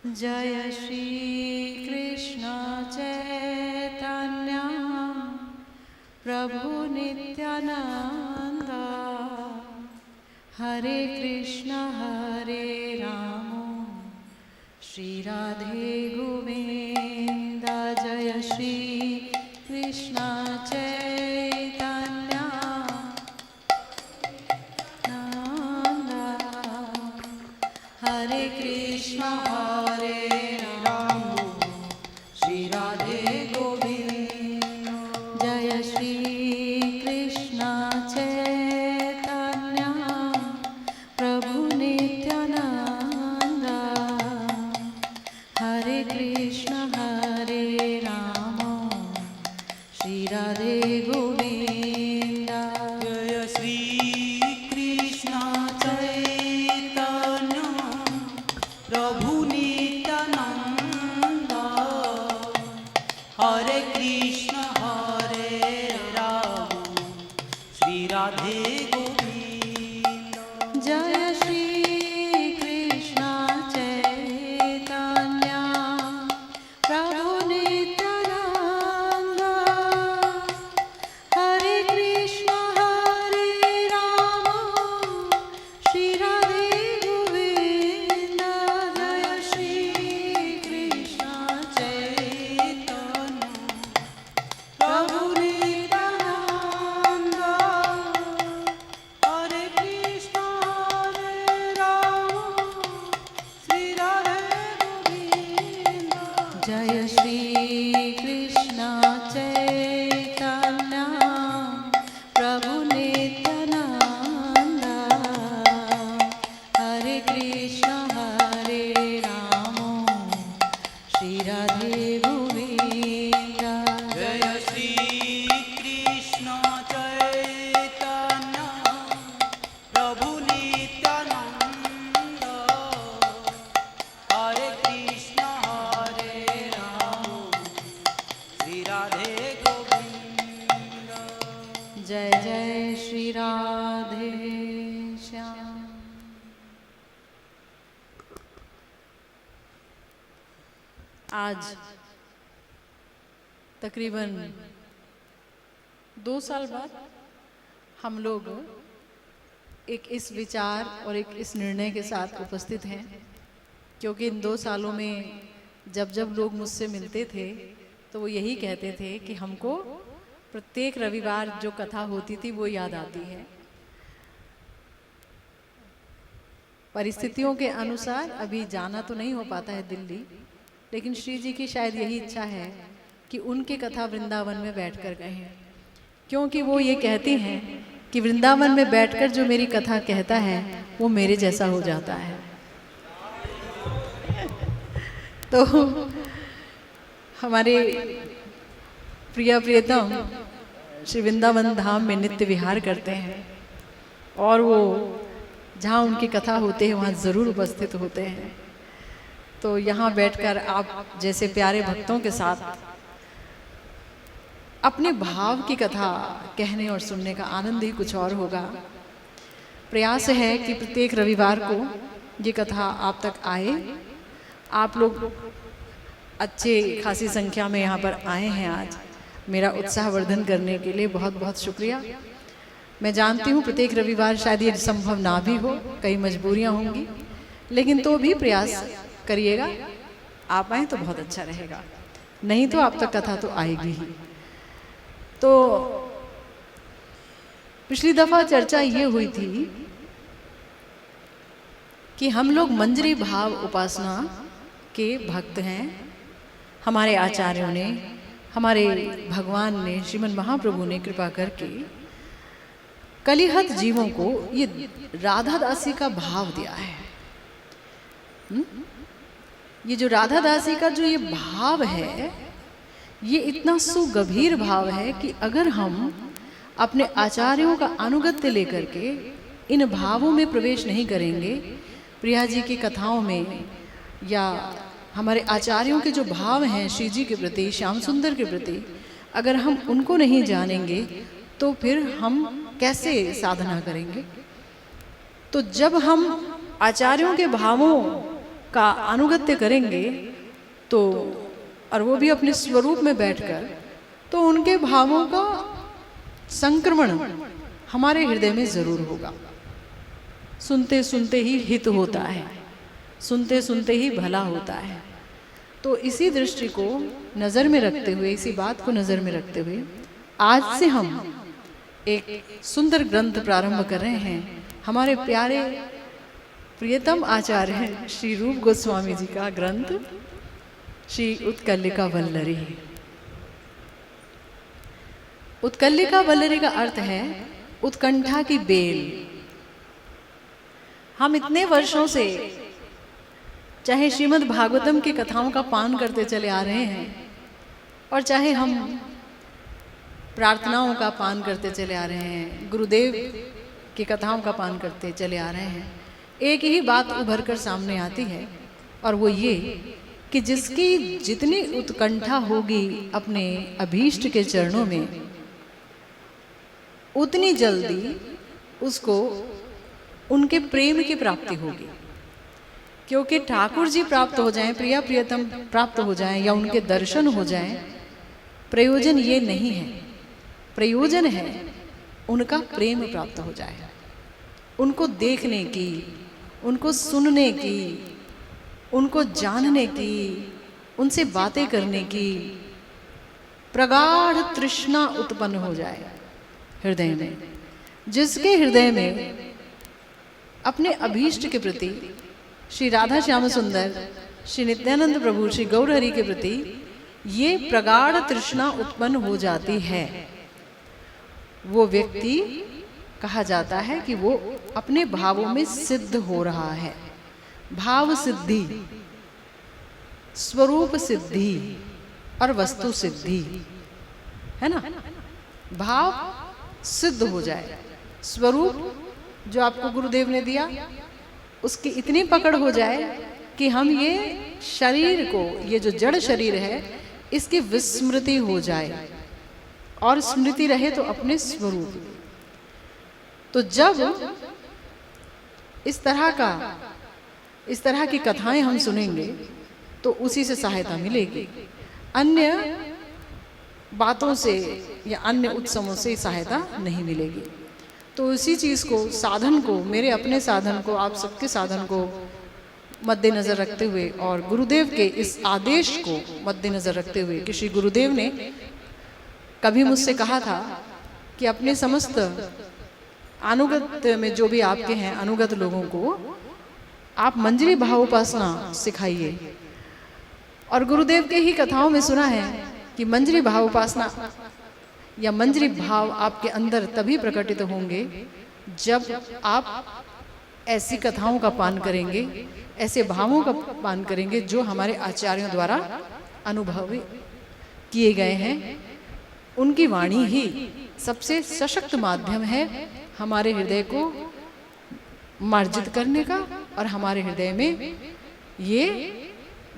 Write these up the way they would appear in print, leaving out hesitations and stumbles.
जय श्री कृष्ण चैतन्य प्रभु नित्यानंद हरे कृष्ण हरे राम श्री राधे गोविंद। जय श्री कृष्ण चैतन्य नंद हरे कृष्ण हरे राम श्री राधे गोविंद। जय श्री कृष्ण चैतन्य प्रभु नित्यानंद हरे कृष्ण हरे राम श्री राधे गोविंद। जय श्री कृष्ण चैतन्य प्रभु नित्यानंद हरे कृष्ण हरे राम श्री राधे गोविंद। जय श्री कृष्ण चैतन्य प्रभु नित्यानंद हरे कृष्ण हरे राम श्री राधे गोविंद। जय श्री कृष्ण चैतन्य प्रभु नित्यानंद हरे कृष्ण हरे राम श्री राधे गोविंद। जय श्री कृष्ण चैतन्य प्रभु नित्यानंद हरे कृष्ण हरे राम श्री राधे गोविंद। जय श्री कृष्ण चैतन्य प्रभु नित्यानंद हरे कृष्ण हरे राम श्री राधे गोविंद। जय जय श्री राधे श्याम। आज तकरीबन 2 साल बाद हम लोग एक इस विचार और एक इस निर्णय के साथ उपस्थित हैं, क्योंकि इन 2 सालों में जब जब लोग मुझसे मिलते थे तो वो यही कहते थे कि हमको प्रत्येक रविवार जो कथा होती थी वो याद आती है। परिस्थितियों के अनुसार अभी जाना तो नहीं हो पाता है दिल्ली, लेकिन श्री जी की शायद यही इच्छा है कि उनके कथा वृंदावन में बैठकर कहें, क्योंकि वो ये कहती हैं कि वृंदावन में बैठकर जो मेरी कथा कहता है वो मेरे जैसा हो जाता है। तो हमारे प्रिय प्रियतम श्री वृंदावन धाम में नित्य विहार करते हैं और वो जहाँ उनकी कथा होते हैं वहाँ ज़रूर उपस्थित होते हैं। तो यहाँ बैठकर आप जैसे प्यारे भक्तों के साथ अपने भाव की कथा कहने और सुनने का आनंद ही कुछ और होगा। प्रयास है कि प्रत्येक रविवार को ये कथा आप तक आए। आप लोग अच्छे खासी संख्या में यहाँ पर आए हैं आज मेरा उत्साहवर्धन करने के लिए, बहुत बहुत शुक्रिया। मैं जानती हूँ प्रत्येक रविवार शायद ये संभव ना भी हो, कई मजबूरियाँ होंगी, लेकिन तो भी प्रयास करिएगा। आप आए तो बहुत अच्छा रहेगा, नहीं तो आप तक कथा तो आएगी ही। तो पिछली दफा चर्चा ये हुई थी कि हम लोग मंजरी भाव उपासना के भक्त हैं। हमारे आचार्यों ने, हमारे भगवान ने, श्रीमन महाप्रभु ने कृपा करके कलिहत जीवों को ये राधा दासी का भाव दिया है। ये जो राधा दासी का जो ये भाव है, ये इतना सुगभीर भाव है कि अगर हम अपने आचार्यों का अनुगत्य लेकर के इन भावों में प्रवेश नहीं करेंगे, प्रिया जी की कथाओं में या हमारे आचार्यों के जो भाव हैं श्री जी के प्रति, श्याम सुंदर के प्रति, अगर हम उनको नहीं जानेंगे तो फिर हम कैसे साधना करेंगे। तो जब हम आचार्यों के भावों का अनुगत्य करेंगे तो, और वो भी अपने स्वरूप में बैठकर, तो उनके भावों का संक्रमण हमारे हृदय में जरूर होगा। सुनते सुनते ही हित होता है, सुनते सुनते ही भला होता है। तो इसी दृष्टि को नज़र में रखते हुए, इसी बात को नज़र में रखते हुए आज से हम एक सुंदर ग्रंथ प्रारंभ कर रहे हैं। हमारे प्यारे प्रियतम आचार्य श्री रूप गोस्वामी जी का ग्रंथ श्री उत्कलिका वल्लरी। उत्कलिका वल्लरी का अर्थ है उत्कंठा की बेल। हम इतने वर्षों से चाहे श्रीमद् भागवतम की कथाओं का पान करते चले आ रहे हैं, और चाहे हम प्रार्थनाओं का पान करते चले आ रहे हैं, गुरुदेव की कथाओं का पान करते चले आ रहे हैं, एक ही बात उभर कर सामने आती है, और वो ये कि जिसकी जितनी उत्कंठा होगी अपने अभीष्ट के चरणों में, उतनी जल्दी उसको उनके प्रेम की प्राप्ति होगी। क्योंकि ठाकुर जी प्राप्त हो जाएं, प्रिया प्रियतम प्राप्त हो जाएं, या उनके दर्शन हो जाएं, प्रयोजन ये नहीं है। प्रयोजन है उनका प्रेम प्राप्त हो जाए, उनको देखने की, उनको सुनने की, उनको जानने की, उनसे बातें करने की प्रगाढ़ तृष्णा उत्पन्न हो जाए हृदय में। जिसके हृदय में अपने अभीष्ट के प्रति, श्री राधा श्याम सुंदर, श्री नित्यानंद प्रभु, श्री गौर हरि के प्रति ये प्रगाढ़ तृष्णा उत्पन्न हो जाती है, वो व्यक्ति कहा जाता है कि वो अपने भावों में सिद्ध हो रहा है। भाव सिद्धि, स्वरूप सिद्धि और वस्तु सिद्धि है ना। भाव सिद्ध हो जाए, स्वरूप जो आपको गुरुदेव ने दिया उसकी इतनी पकड़ हो जाए कि हम ये शरीर को, ये जो जड़ शरीर है, इसकी विस्मृति हो जाए और स्मृति रहे तो अपने स्वरूप। तो जब इस तरह की कथाएं हम सुनेंगे तो उसी से सहायता मिलेगी, अन्य बातों से या अन्य उत्सवों से सहायता नहीं मिलेगी। तो इसी चीज़ को, साधन को, मेरे अपने साधन को, आप सबके साधन को मद्देनज़र रखते हुए और गुरुदेव के इस आदेश को मद्देनज़र रखते हुए कि श्री गुरुदेव ने कभी मुझसे कहा था कि अपने समस्त अनुगत में जो भी आपके हैं अनुगत लोगों को आप मंजरी भावोपासना सिखाइए। और गुरुदेव के ही कथाओं में सुना है कि मंजरी भावोपासना या मंजरी भाव आपके अंदर तभी प्रकटित होंगे जब आप ऐसी कथाओं का पान करेंगे, ऐसे भावों का पान करेंगे जो हमारे आचार्यों द्वारा अनुभव किए गए हैं। उनकी वाणी ही सबसे सशक्त माध्यम है हमारे हृदय को मार्जित करने का, और हमारे हृदय में ये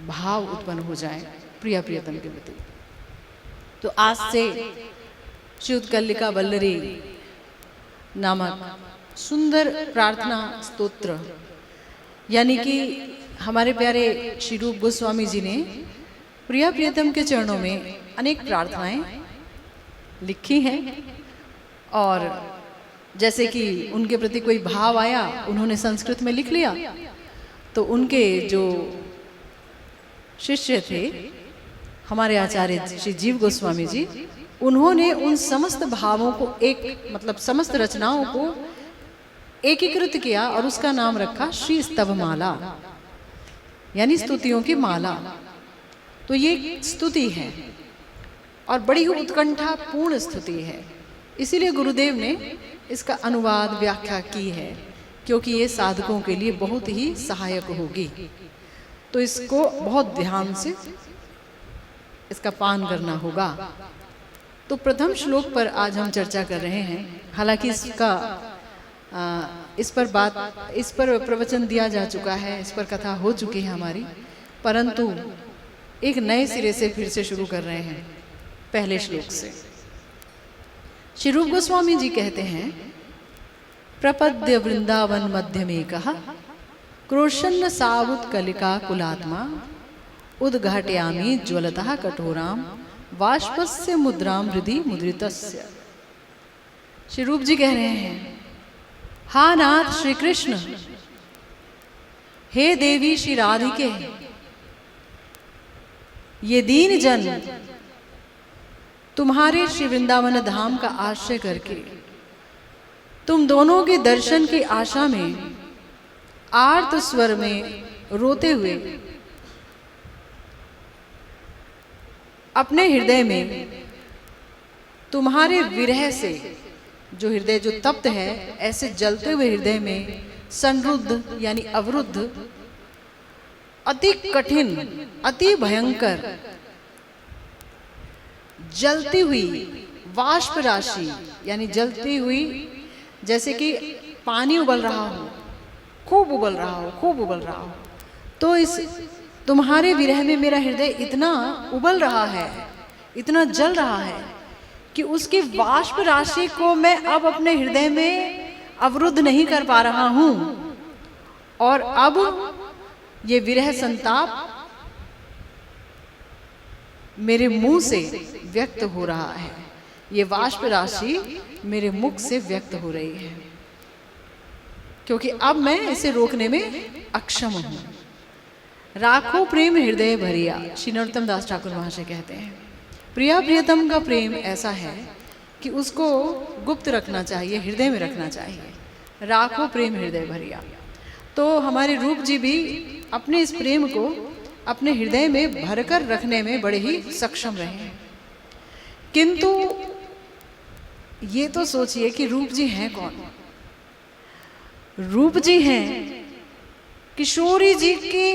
भाव उत्पन्न हो जाए प्रिया प्रियतम के प्रति। तो आज से श्री उत्कलिका वल्लरी नामक सुंदर प्रार्थना स्तोत्र, यानी कि हमारे प्यारे श्री रूप गोस्वामी जी ने प्रिया प्रियतम के चरणों में अनेक प्रार्थनाएं लिखी हैं, और जैसे कि उनके प्रति कोई भाव आया उन्होंने संस्कृत में लिख लिया, तो उनके जो शिष्य थे हमारे आचार्य श्री जीव गोस्वामी जी, उन्होंने उन समस्त भावों को मतलब समस्त रचनाओं को एकीकृत किया और उसका नाम रखा श्री स्तवमाला, यानी स्तुतियों की माला। तो ये स्तुति है और बड़ी ही उत्कंठा पूर्ण स्तुति है, इसीलिए गुरुदेव ने इसका अनुवाद व्याख्या की है, क्योंकि ये साधकों के लिए बहुत ही सहायक होगी। तो इसको बहुत ध्यान से इसका पान करना होगा। तो प्रथम श्लोक पर आज हम चर्चा कर रहे हैं। हालांकि इस पर प्रवचन दिया जा चुका है, इस पर कथा हो चुकी है हमारी, परंतु एक नए सिरे से फिर से शुरू कर रहे हैं पहले श्लोक से। श्री रूप गोस्वामी जी कहते हैं, प्रपद्य वृंदावन मध्य में कहा क्रोशन्न सावुत कलिका कुलात्मा उद्घाटयामि ज्वलतः कठोराम वाष्पस्य मुद्राम हृदि मुद्रितस्य। श्री रूप जी कह रहे हैं, हा नाथ श्री कृष्ण, हे देवी श्री राधिके, ये दीन जन तुम्हारे श्री वृंदावन धाम का आश्रय करके तुम दोनों के दर्शन की आशा में आर्त स्वर में रोते हुए अपने हृदय में तुम्हारे विरह से, जो हृदय जो तप्त है, ऐसे जलते हुए हृदय में संरुद्ध यानी अवरुद्ध, अति कठिन, अति भयंकर, जलती हुई वाष्प राशि यानी जलती हुई, जैसे कि पानी उबल रहा हो, खूब उबल रहा हो, खूब उबल रहा हो, तो इस तुम्हारे विरह में मेरा हृदय इतना उबल रहा है, इतना जल रहा है कि उसकी वाष्प राशि को मैं अब अपने हृदय में अवरुद्ध नहीं कर पा रहा हूं, और अब ये विरह संताप मेरे मुंह से व्यक्त हो रहा है, ये वाष्प राशि मेरे मुख से व्यक्त हो रही है, क्योंकि अब मैं इसे रोकने में अक्षम हूं। राखो प्रेम हृदय भरिया, श्री नरोत्तम दास ठाकुर महाशय कहते हैं, प्रिया प्रियतम का प्रेम ऐसा है कि उसको गुप्त रखना चाहिए, हृदय में रखना चाहिए। राखो प्रेम हृदय भरिया। तो हमारे रूप जी भी अपने इस प्रेम को अपने हृदय में भरकर रखने में बड़े ही सक्षम रहे हैं। किंतु ये तो सोचिए कि रूप जी हैं कौन? रूप जी हैं किशोरी जी की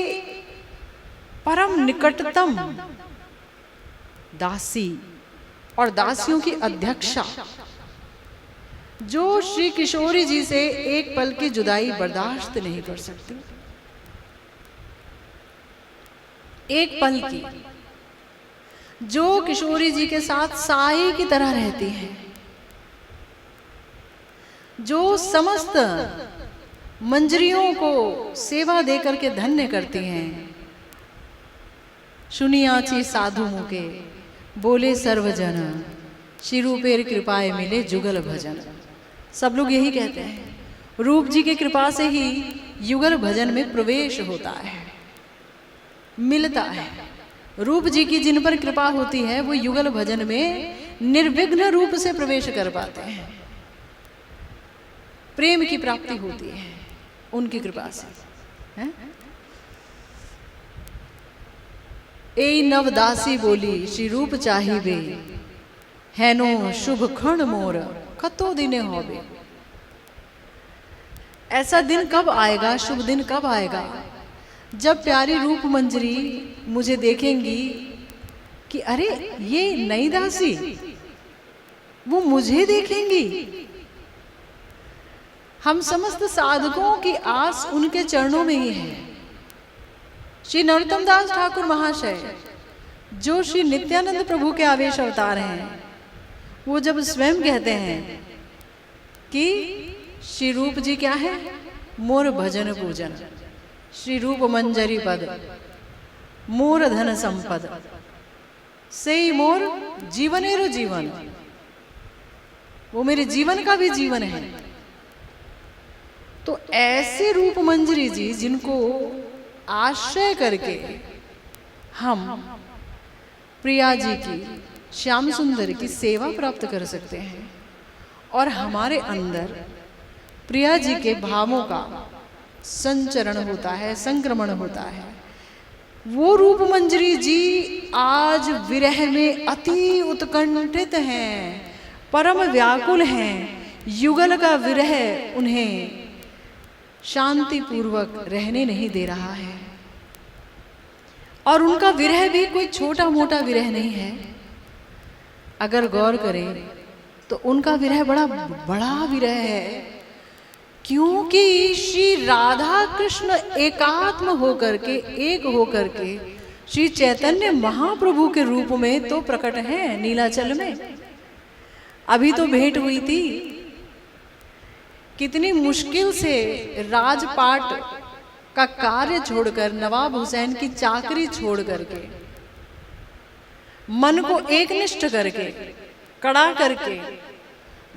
परम निकटतम दासी और दासियों की अध्यक्षा, जो श्री किशोरी जी से एक पल की जुदाई बर्दाश्त नहीं कर सकती, एक पल की, जो किशोरी जी के साथ साई की तरह रहती हैं, जो समस्त मंजरियों को सेवा देकर के धन्य करती हैं। सुनियाची साधु मुके बोले सर्वजन, श्री रूपेर कृपाए मिले जुगल भजन। सब लोग यही कहते हैं, रूप जी की कृपा से ही युगल भजन में प्रवेश होता है, मिलता है। रूप जी की जिन पर कृपा होती है वो युगल भजन में निर्विघ्न रूप से प्रवेश कर पाते हैं, प्रेम की प्राप्ति होती है उनकी कृपा से, है? ए नवदासी बोली श्री रूप चाहिबे, हैनो शुभ खण मोर कतो दिने होबे। ऐसा दिन कब आएगा, शुभ दिन कब आएगा, जब प्यारी रूप मंजरी मुझे देखेंगी कि अरे ये नई दासी, वो मुझे देखेंगी। हम समस्त साधकों की आस उनके चरणों में ही है। श्री नरोत्तम दास ठाकुर महाशय, जो श्री नित्यानंद प्रभु के आवेश अवतार हैं, वो जब स्वयं कहते हैं कि श्री रूप जी क्या है, मोर भजन पूजन, श्री रूप मंजरी पद मोर धन संपद, से मोर जीवनेरो जीवन, वो मेरे जीवन का भी जीवन है। तो ऐसे रूप मंजरी जी जिनको आश्रय करके हम प्रिया जी की, श्याम सुंदर की सेवा प्राप्त कर सकते हैं और हमारे अंदर प्रिया जी के भावों का संचरण होता है, संक्रमण होता है। वो रूप मंजरी जी आज विरह में अति उत्कंठित हैं, परम व्याकुल हैं। युगल का विरह उन्हें शांति पूर्वक रहने नहीं दे रहा है, और उनका विरह भी कोई छोटा मोटा विरह नहीं है। अगर गौर करें तो उनका विरह बड़ा बड़ा विरह है, क्योंकि श्री राधा कृष्ण एकात्म होकर के, एक होकर के श्री चैतन्य महाप्रभु के रूप में तो प्रकट हैं नीलाचल में। अभी तो भेंट हुई थी, कितनी मुश्किल से राजपाट का कार्य छोड़कर, नवाब हुसैन की चाकरी छोड़ करके, मन को एकनिष्ठ करके, कड़ा करके,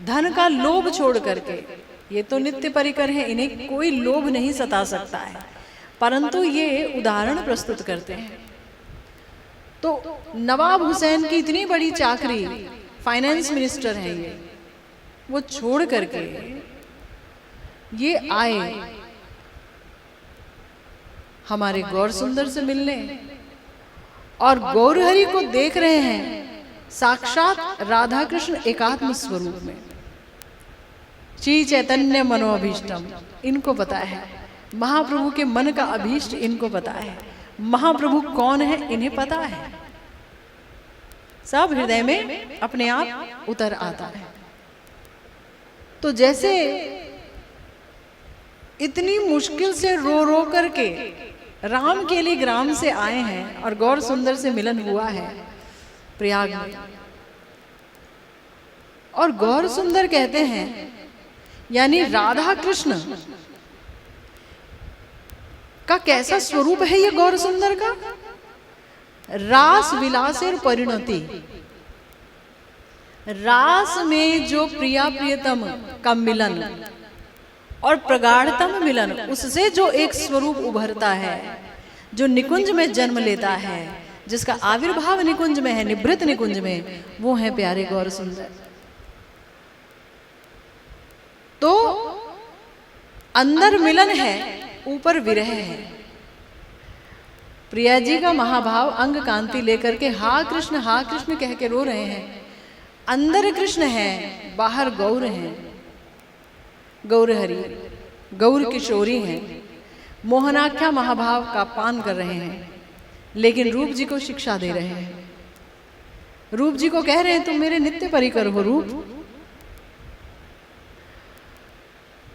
धन का लोभ छोड़ करके, ये तो नित्य परिकर है, इन्हें कोई लोभ नहीं सता सकता है, परंतु ये उदाहरण प्रस्तुत करते हैं। तो नवाब हुसैन की इतनी बड़ी चाकरी, फाइनेंस मिनिस्टर हैं ये, वो छोड़ करके ये आए हमारे गौर सुंदर से मिलने, और गौरहरि को देख रहे हैं साक्षात राधा कृष्ण एकात्म स्वरूप में। श्री चैतन्य मनोअभीष्टम, इनको पता है महाप्रभु के मन का अभीष्ट, इनको पता है महाप्रभु कौन है, इन्हें पता है, सब हृदय में अपने आप उतर आता है। तो जैसे इतनी मुश्किल से रो रो करके राम के लिए ग्राम से आए हैं और गौर सुंदर से मिलन हुआ है प्रयाग में, और गौर सुंदर कहते हैं यानी राधा कृष्ण का कैसा स्वरूप है ये गौर सुंदर का, रास विलासेर परिणति, रास में जो प्रिया प्रियतम का मिलन और प्रगाढ़तम मिलन, उससे जो एक स्वरूप उभरता है, जो निकुंज में जन्म लेता है, जिसका आविर्भाव निकुंज में है, निभृत निकुंज में, वो है प्यारे गौर सुंदर। तो अंदर मिलन है, ऊपर विरह है। प्रिया जी का महाभाव अंग कांति लेकर के हा कृष्ण कह के रो रहे हैं। अंदर कृष्ण है, बाहर गौर है, गौरहरि, गौर किशोरी हैं, मोहनाख्या महाभाव का पान कर रहे हैं, लेकिन रूप जी को शिक्षा दे रहे हैं। रूप जी को कह रहे हैं तुम मेरे नित्य परिकर हो रूप।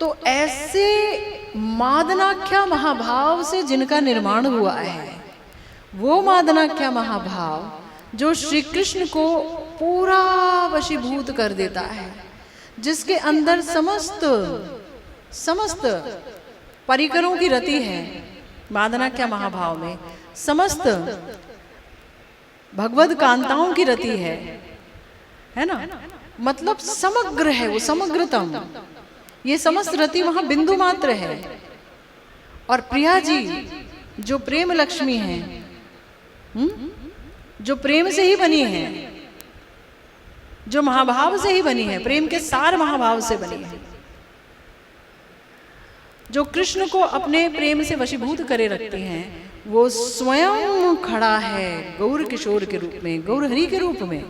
तो ऐसे मादनाख्या महाभाव से जिनका निर्माण हुआ है, वो मादनाख्या महाभाव जो श्री कृष्ण को पूरा वशीभूत कर देता है, जिसके अंदर समस्त परिकरों की रति है, मादनाख्या महाभाव में समस्त भगवद कांताओं की रति है ना, मतलब समग्र है, वो समग्रतम, ये समस्त रति वहां बिंदु मात्र है। और प्रिया जी जो प्रेम लक्ष्मी है, जो प्रेम से ही बनी है, जो महाभाव से ही बनी है, प्रेम के सार महाभाव से बनी है, जो कृष्ण को अपने प्रेम से वशीभूत करे रखती हैं, वो स्वयं खड़ा है गौर किशोर के रूप में, गौरहरि के रूप में।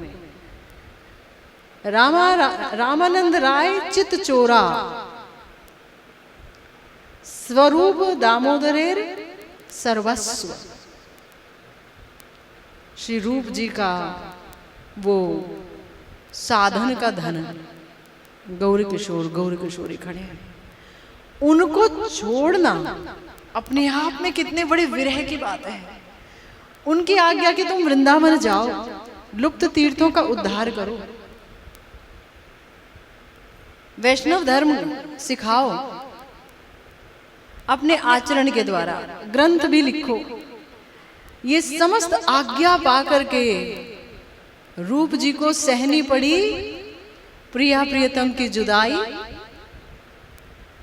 रामानंद राय चित चोरा, स्वरूप दामोदरेर सर्वस्व। श्री रूप जी का वो साधन का धन गौर किशोर, गौर किशोरी खड़े हैं। उनको छोड़ना अपने आप में कितने बड़े विरह की बात है। उनकी आज्ञा कि तुम वृंदावन जाओ, लुप्त तीर्थों का उद्धार करो, वैष्णव धर्म सिखाओ, अपने आचरण के द्वारा ग्रंथ भी लिखो। ये समस्त आज्ञा पा करके रूप जी को सहनी पड़ी प्रिया प्रियतम की जुदाई,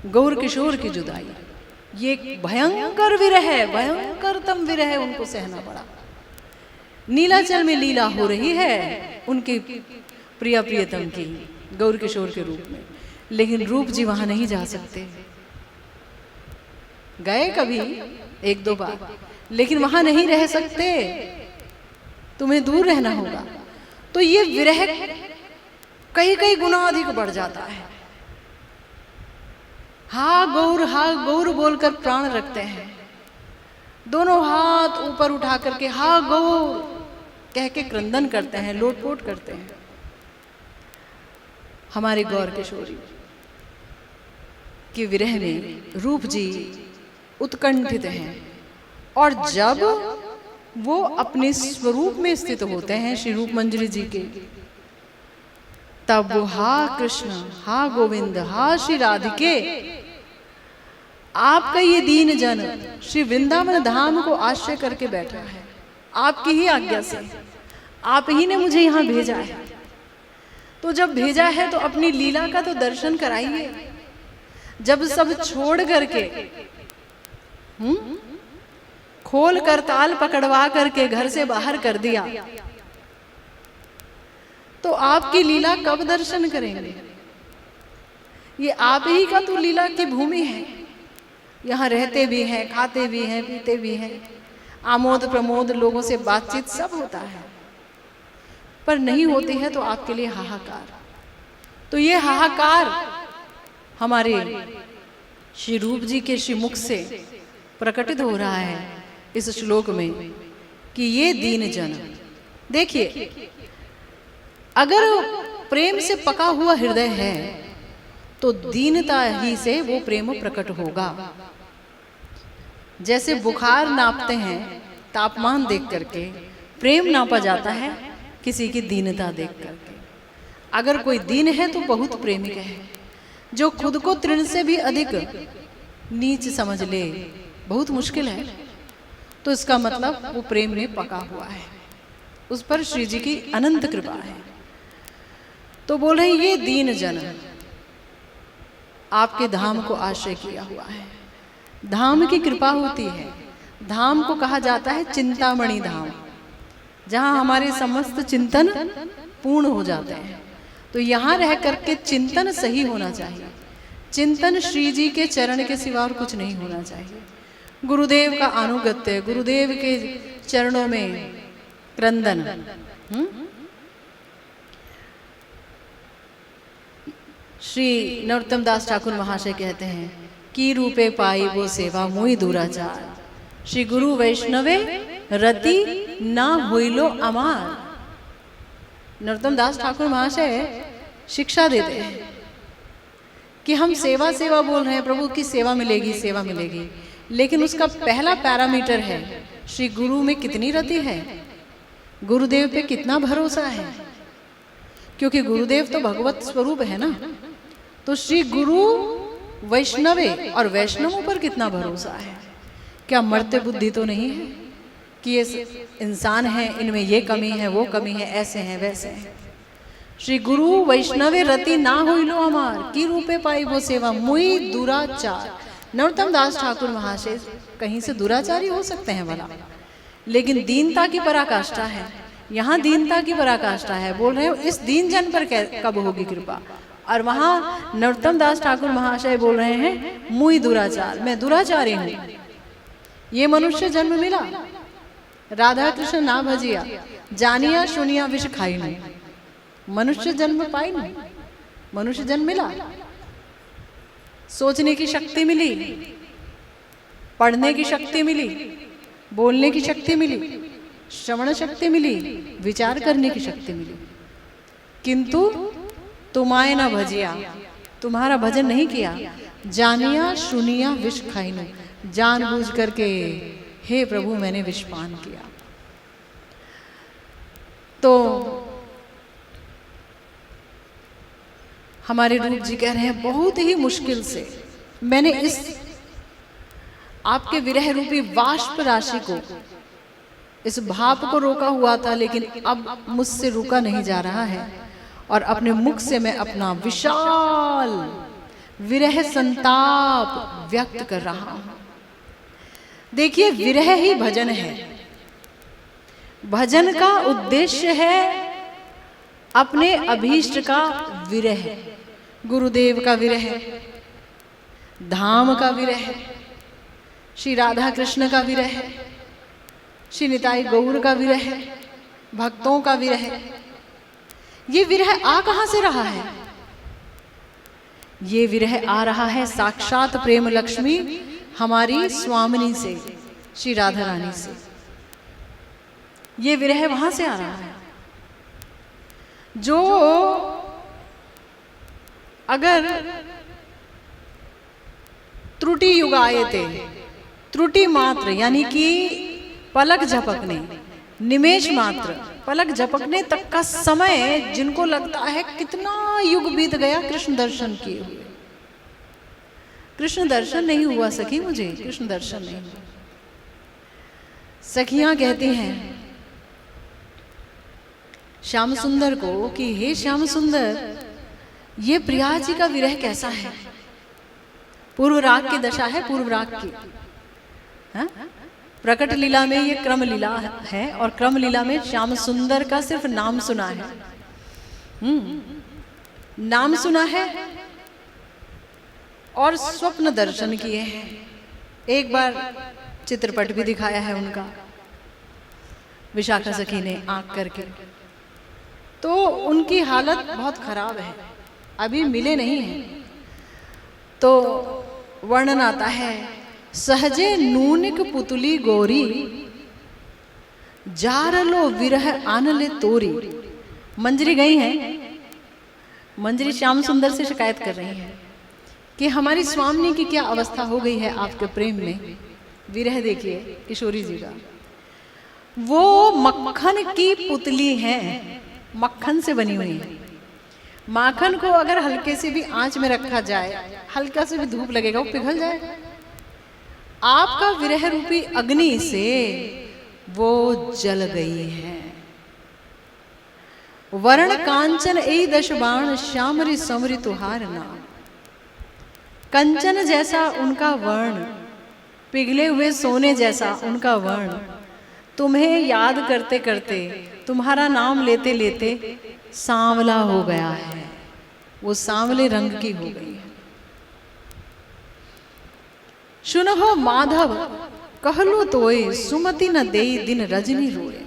गौर किशोर की जुदाई। ये भयंकर विरह है, भयंकरतम विरह है, उनको सहना पड़ा। नीलाचल में लीला हो रही है उनके प्रिया प्रियतम की, गौर किशोर के रूप में, लेकिन रूप जी वहां नहीं जा सकते। गए कभी एक दो बार, लेकिन वहां नहीं रह सकते, तुम्हें दूर रहना होगा। तो ये विरह कई गुना अधिक बढ़ जाता है। हा गौर बोलकर प्राण रखते हैं, दोनों हाथ ऊपर उठा करके हा गौर कह के क्रंदन करते हैं, लोटपोट करते हैं। हमारे गौर किशोरी के विरह में रूप जी उत्कंठित हैं, और जब वो अपने स्वरूप में स्थित होते हैं श्री रूप मंजरी जी के, तब वो हा कृष्ण, हा गोविंद, हा श्री राधिके आपका ये दीन जन श्री वृंदावन धाम को आश्रय करके बैठा है, आपकी ही आज्ञा से, आप ही ने मुझे यहाँ भेजा है। तो जब भेजा है तो अपनी लीला का तो दर्शन कराइए। जब सब छोड़ करके खोल कर ताल पकड़वा करके घर से बाहर कर दिया, तो आपकी लीला कब दर्शन करेंगे? ये आप ही का तो लीला की भूमि है। यहाँ रहते भी हैं, खाते भी हैं, पीते भी हैं, आमोद प्रमोद, लोगों से बातचीत सब होता है, पर नहीं होती है तो आपके लिए हाहाकार। तो ये हाहाकार हमारे श्री रूप जी के श्री मुख से प्रकटित हो रहा है इस श्लोक में कि ये दीन जन। देखिए, अगर प्रेम से पका हुआ हृदय है तो दीनता ही से वो प्रेम प्रकट होगा। जैसे बुखार नापते हैं तापमान देख करके, प्रेम नापा जाता है किसी की दीनता देख करके। अगर कोई दीन है तो बहुत प्रेमिक है। जो खुद को तृण से भी अधिक नीच समझ ले, बहुत मुश्किल है, तो इसका मतलब वो प्रेम में पका हुआ है, उस पर श्री जी की अनंत कृपा है। तो बोल रहे ये दीन जन आपके धाम को आश्रय किया हुआ है। धाम की कृपा होती है। धाम को कहा जाता है चिंतामणि धाम, जहाँ हमारे समस्त चिंतन पूर्ण हो जाते हैं। तो यहाँ रह करके चिंतन सही होना चाहिए। चिंतन श्री जी के चरण के सिवा और कुछ नहीं होना चाहिए। गुरुदेव का अनुगत्य, गुरुदेव के चरणों में क्रंदन। श्री नरोत्तम दास ठाकुर महाशय कहते हैं की रूपे पाई वो सेवा मोहि दुराचार, श्री गुरु वैष्णवे रति ना होइलो अमार। नरोत्तम दास ठाकुर महाशय शिक्षा देते हैं कि हम सेवा सेवा बोल रहे हैं, प्रभु की सेवा मिलेगी, सेवा मिलेगी, लेकिन उसका पहला पैरामीटर है श्री गुरु में कितनी रति है, गुरुदेव पे कितना भरोसा है, क्योंकि गुरुदेव तो भगवत स्वरूप है ना। तो श्री गुरु वैष्णवे और वैष्णवों पर कितना भरोसा है। क्या मर्त्य बुद्धि तो नहीं है कि ये इंसान है, इनमें ये कमी है, वो कमी है, ऐसे हैं वैसे हैं। श्री गुरु वैष्णवे रति ना होइलो अमार, की रूपे पाई वो सेवा मुई दुराचार। नरोत्तम दास ठाकुर महाशय कहीं से दुराचारी हो सकते हैं भला, लेकिन दीनता की पराकाष्ठा है। यहाँ दीनता की पराकाष्ठा है। बोल रहे हो इस दीन जन पर कब होगी कृपा, और वहाँ नरोत्तम दास ठाकुर महाशय बोल रहे हैं मुई दुराचार, मैं दुराचारी हूँ। ये मनुष्य जन्म मिला, राधा कृष्ण ना भजिया, जानिया सुनिया विष खाई नहीं, मनुष्य जन्म पाई नहीं, मनुष्य जन्म मिला, सोचने की शक्ति मिली, पढ़ने की शक्ति मिली, बोलने की शक्ति मिली, श्रवण शक्ति मिली, विचार करने की शक्ति मिली, किंतु तुम्हारे ना भजिया, तुम्हारा भजन नहीं किया, जानिया सुनिया विष खाई नहीं, जानबूझ करके हे प्रभु मैंने विषपान किया। तो हमारे रूप जी कह रहे हैं बहुत ही मुश्किल से मैंने इस आपके विरह रूपी वाष्प राशि को, इस भाप को रोका हुआ था, लेकिन अब मुझसे रुका नहीं जा रहा है और अपने मुख से मैं अपना विशाल विरह संताप व्यक्त कर रहा हूं। देखिए, विरह ही भजन है। भजन का उद्देश्य है अपने अभीष्ट का विरह, गुरुदेव का विरह, धाम का विरह, श्री राधा कृष्ण का विरह, श्री निताई गौर का विरह, भक्तों का विरह। ये विरह आ कहां से रहा है? ये विरह आ रहा है साक्षात प्रेम लक्ष्मी हमारी स्वामिनी से, श्री राधा रानी से। ये विरह वहां से आ रहा है जो अगर त्रुटि युग आए थे, त्रुटि मात्र यानी कि पलक झपकने, निमेष मात्र पलक झपकने तक का समय जिनको लगता है कितना युग बीत गया कृष्ण दर्शन किए हुए, कृष्ण दर्शन नहीं हुआ सखी, मुझे कृष्ण दर्शन नहीं हुआ। सखियां कहती हैं श्याम सुंदर को कि हे श्याम सुंदर, ये प्रिया जी का विरह कैसा है? पूर्व राग की दशा है, पूर्व राग की। हाँ? प्रकट लीला में ये क्रम लीला है और क्रम लीला में श्याम सुंदर का सिर्फ नाम सुना है। नाम सुना है और स्वप्न दर्शन किए हैं। एक बार चित्रपट भी दिखाया है उनका, विशाखा सखी ने आंख करके। तो उनकी हालत बहुत खराब है, अभी मिले नहीं हैं। तो वर्णन आता है, सहजे नूनिक पुतली गोरी, जारलो विरह आनले तोरी। मंजरी गई हैं, मंजरी श्याम सुंदर से शिकायत कर रही हैं कि हमारी स्वामिनी की क्या अवस्था हो गई है आपके प्रेम में। विरह देखिए किशोरी जी का, वो मक्खन की पुतली है, मक्खन से बनी हुई है। माखन को अगर हल्के से भी आंच में रखा जाए, हल्का से भी धूप लगेगा, वो पिघल जाएगा। आपका विरह रूपी अग्नि से वो जल गई है। वर्ण कांचन ए दश बाण, श्यामरी समरी तुहार नाम। कंचन जैसा उनका वर्ण, पिघले हुए सोने जैसा उनका वर्ण, तुम्हें याद करते करते, तुम्हारा नाम लेते लेते सांवला हो गया है, वो सांवले रंग की हो गई है। सुनहो माधव कहलो तोए, सुमति न देई दिन रजनी रोए।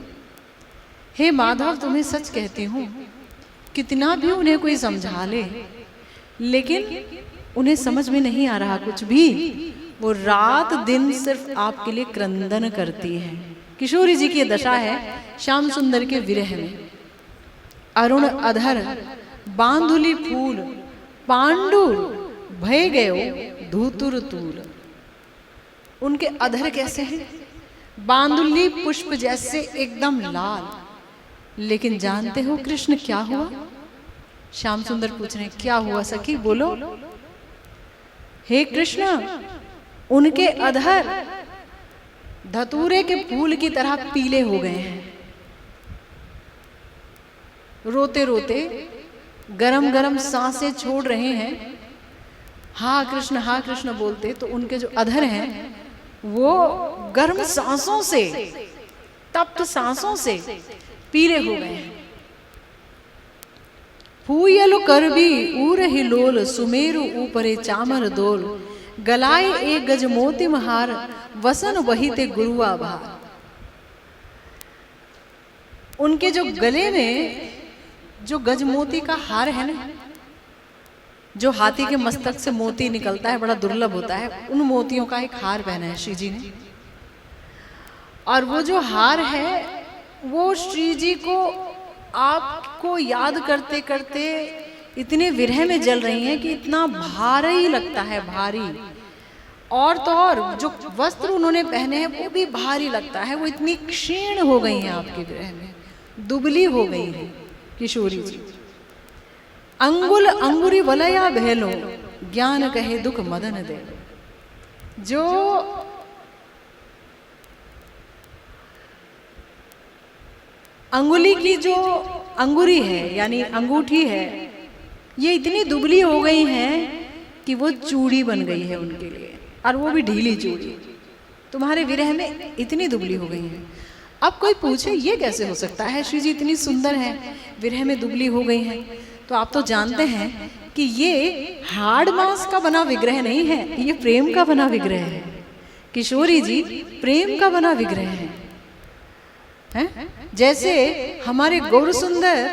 हे माधव, तुम्हें सच कहती हूँ, कितना भी उन्हें कोई समझा ले, लेकिन उन्हें समझ में नहीं आ रहा कुछ भी। वो रात दिन सिर्फ आपके लिए क्रंदन करती है। किशोरी जी की दशा है श्याम सुंदर के विरह में। अरुण अधर बांधुली फूल, पांडु भय गयो धूतुर तूल। उनके अधर कैसे हैं? बांधुली पुष्प जैसे एकदम लाल। लेकिन जानते हो कृष्ण क्या हुआ? श्याम सुंदर पूछ रहे हैं, क्या हुआ सखी, बोलो। हे कृष्ण, उनके अधर धतूरे के फूल की तरह पीले हो गए हैं। रोते रोते गरम गरम सांसें छोड़ रहे हैं। हाँ कृष्ण बोलते, तो उनके जो अधर हैं वो गर्म सांसों से, तप्त सांसों से पीले हो गए हैं। फूयलु करबी ऊर हिलोल, सुमेरु ऊपरे चामर दोल। गलाए एक गज मोती महार, वसन वही ते गुरुआ भार। उनके जो गले में जो गजमोती का हार है ना, जो हाथी के मस्तक से मोती निकलता है, बड़ा दुर्लभ होता है, उन मोतियों का एक हार पहना है श्री जी ने। और वो जो हार है वो श्री जी को आपको याद करते करते इतने विरह में जल रही हैं कि इतना भारी लगता है, भारी। और तो और जो वस्त्र उन्होंने पहने हैं वो भी भारी लगता है। वो इतनी क्षीण हो गई हैं आपके विरह में, दुबली हो गई है किशोरी जी। अंगुल अंगुरी वलया भेलो, ज्ञान कहे दुख मदन दे। जो अंगुली की जो अंगुरी है यानी अंगूठी है, ये इतनी दुबली हो गई हैं कि वो चूड़ी बन गई है उनके लिए, और वो भी ढीली चूड़ी। तुम्हारे विरह में इतनी दुबली हो गई हैं। अब कोई पूछे ये कैसे हो सकता है, श्री जी इतनी सुंदर है, विरह में दुबली हो गई हैं। तो आप तो जानते हैं कि ये हाड़ मांस का बना विग्रह नहीं है, ये प्रेम का बना विग्रह है। किशोरी जी प्रेम का बना विग्रह है। जैसे हमारे गौर सुंदर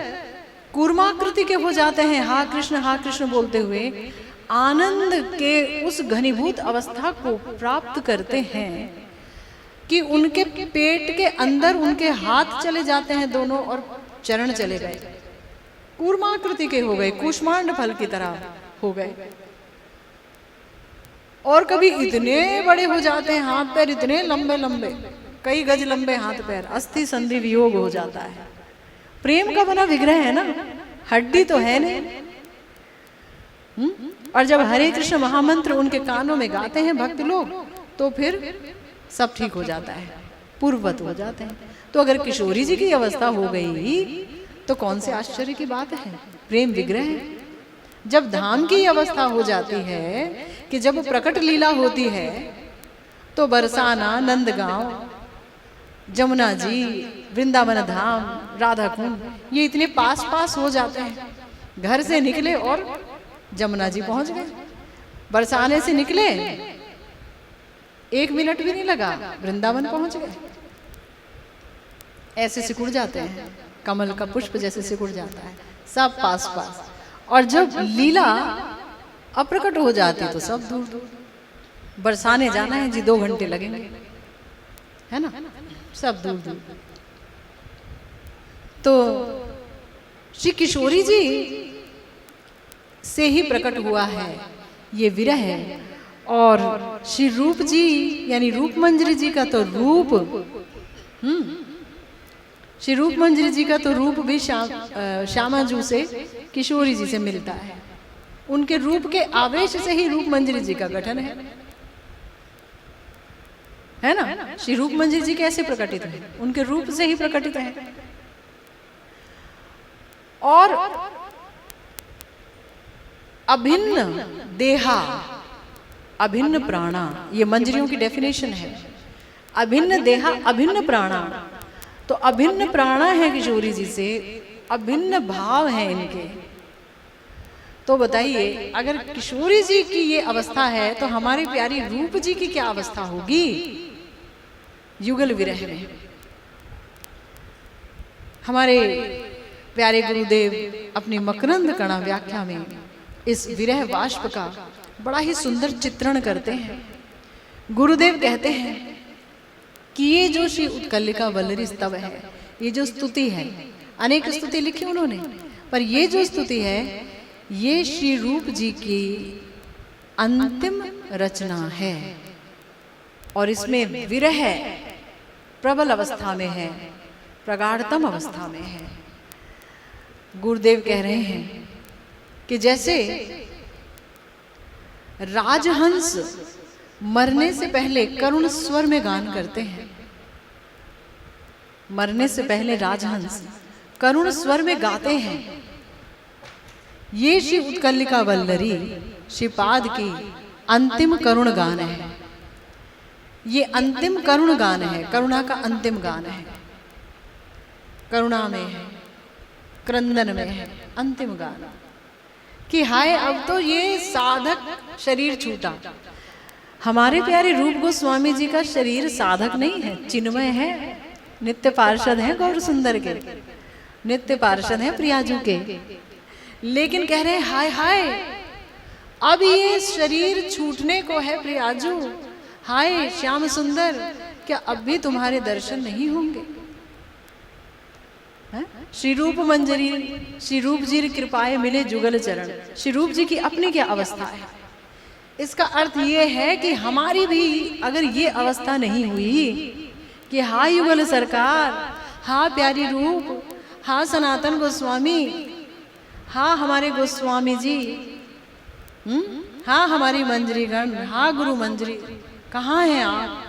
कूर्माकृति के हो जाते हैं, हा कृष्ण बोलते हुए आनंद के उस घनीभूत अवस्था को प्राप्त करते हैं कि उनके पेट के अंदर उनके हाथ चले जाते हैं दोनों और चरण चले गए, कूर्माकृति के हो गए, कूष्मांड फल की तरह हो गए। और कभी इतने बड़े हो जाते हैं हाथ पैर, इतने लंबे लंबे, कई गज लंबे हाथ पैर, अस्थि संधि वियोग हो जाता है। प्रेम का बना विग्रह है ना, हड्डी तो है नहीं। और जब हरे कृष्ण महामंत्र उनके कानों में गाते हैं भक्त लोग तो फिर सब ठीक हो जाता है, पूर्ववत हो जाते हैं। तो अगर किशोरी जी की अवस्था हो गई तो कौन से आश्चर्य की बात है, प्रेम विग्रह। जब धाम की अवस्था हो जाती है कि जब प्रकट लीला होती है तो बरसाना, नंदगांव, जमुना जी, वृंदावन धाम, राधा कुंड, ये इतने पास पास हो जाते हैं। घर से निकले और जमुना जी पहुंच गए, बरसाने से निकले 1 मिनट भी नहीं लगा, वृंदावन पहुंच गए। ऐसे सिकुड़ जाते हैं, कमल का पुष्प जैसे सिकुड़ जाता है, सब पास पास। और जब लीला अप्रकट हो जाती तो सब दूर दूर। बरसाने जाना है जी 2 घंटे लगेंगे, है ना, सब दूर दूर। तो श्री किशोरी जी से ही प्रकट हुआ है ये विरह। और श्री रूप जी यानी रूप मंजरी जी का तो रूप, श्री रूप मंजरी जी का तो रूप भी श्यामाजू से किशोरी जी से मिलता है। उनके रूप के आवेश से ही रूप मंजरी जी का गठन है ना। श्री रूप मंजरी जी कैसे प्रकटित है, उनके रूप से ही प्रकटित है। और अभिन्न देहा अभिन्न प्राणा, ये मंजरियों की डेफिनेशन है। अभिन्न देहा अभिन्न प्राणा, तो अभिन्न प्राणा है किशोरी जी से, अभिन्न भाव है इनके। तो बताइए अगर किशोरी जी की ये अवस्था है तो हमारी प्यारी रूप जी की क्या अवस्था होगी युगल विरह में। हमारे प्यारे गुरुदेव अपनी मकरंद कणा व्याख्या में इस विरह वाष्प का बड़ा ही सुंदर चित्रण करते हैं। गुरुदेव कहते हैं कि ये जो श्री उत्कलिका वल्लरी स्तव है, ये जो स्तुति है, अनेक स्तुति लिखी उन्होंने, पर ये जो स्तुति है ये श्री रूप जी की अंतिम रचना है। और इसमें विरह प्रबल अवस्था में है, प्रगाढ़तम अवस्था में है। गुरुदेव कह रहे हैं कि जैसे राजहंस मरने से पहले करुण स्वर में गान करते हैं, मरने से पहले राजहंस करुण स्वर में गाते हैं, ये श्री उत्कलिका वल्लरी श्रीपाद की अंतिम करुण गान है। ये अंतिम करुण गान है, करुणा का अंतिम गान है। करुणा में है, क्रंदन में है, अंतिम गान कि हाय अब तो ये साधक शरीर छूटा। हमारे प्यारे रूप गोस्वामी जी का शरीर साधक नहीं है, चिन्मय है, नित्य पार्षद है गौर सुंदर के, नित्य पार्षद है प्रियाजू के। लेकिन कह रहे हैं हाय हाय अब ये शरीर छूटने को है प्रियाजू, हाय श्याम सुंदर क्या अब भी तुम्हारे दर्शन नहीं होंगे। श्री रूप मंजरी श्री रूप जी की कृपाएं मिले जुगल चरण। श्री रूप जी की अपनी क्या अवस्था है, इसका अर्थ ये है कि हमारी भी अगर ये अवस्था नहीं हुई कि हाँ युगल सरकार, हाँ प्यारी रूप, हाँ सनातन गोस्वामी, हाँ हमारे गोस्वामी जी, हाँ हमारी मंजरीगण, हाँ गुरु मंजरी, कहाँ हैं आप।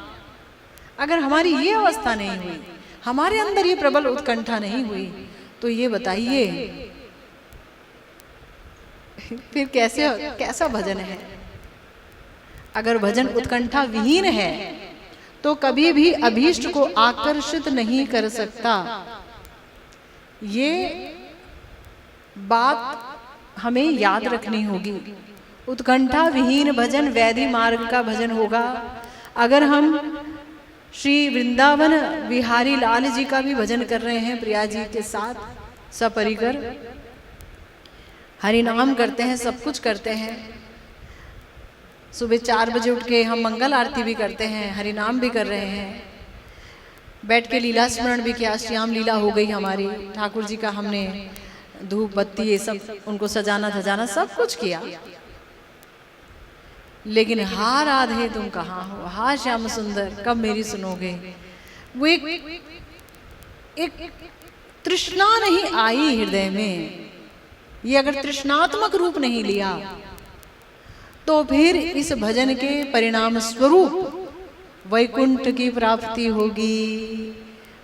अगर हमारी ये अवस्था नहीं हुई, हमारे अंदर ये प्रबल उत्कंठा नहीं हुई, तो ये बताइए फिर कैसा भजन है। अगर भजन उत्कंठा विहीन है तो कभी भी अभीष्ट को आकर्षित नहीं कर सकता। ये बात हमें याद रखनी होगी। उत्कंठा विहीन भजन वैधि मार्ग का भजन होगा। अगर हम श्री वृंदावन बिहारी लाल जी का भी भजन कर रहे हैं प्रिया जी के साथ सपरिकर, हरि नाम करते हैं, सब कुछ करते हैं, सुबह 4 बजे उठ के हम मंगल आरती भी करते हैं, हरि नाम भी कर रहे हैं, बैठ के लीला स्मरण भी किया, श्याम लीला हो गई हमारी, ठाकुर जी का हमने धूप बत्ती ये सब उनको सजाना धजाना सब कुछ किया। लेकिन हा राधे तुम कहाँ हो, हा श्याम सुंदर कब मेरी सुनोगे। वो एक तृष्णा नहीं आई हृदय में। ये अगर तृष्णात्मक रूप नहीं लिया तो फिर इस भजन के परिणाम स्वरूप वैकुंठ की प्राप्ति होगी,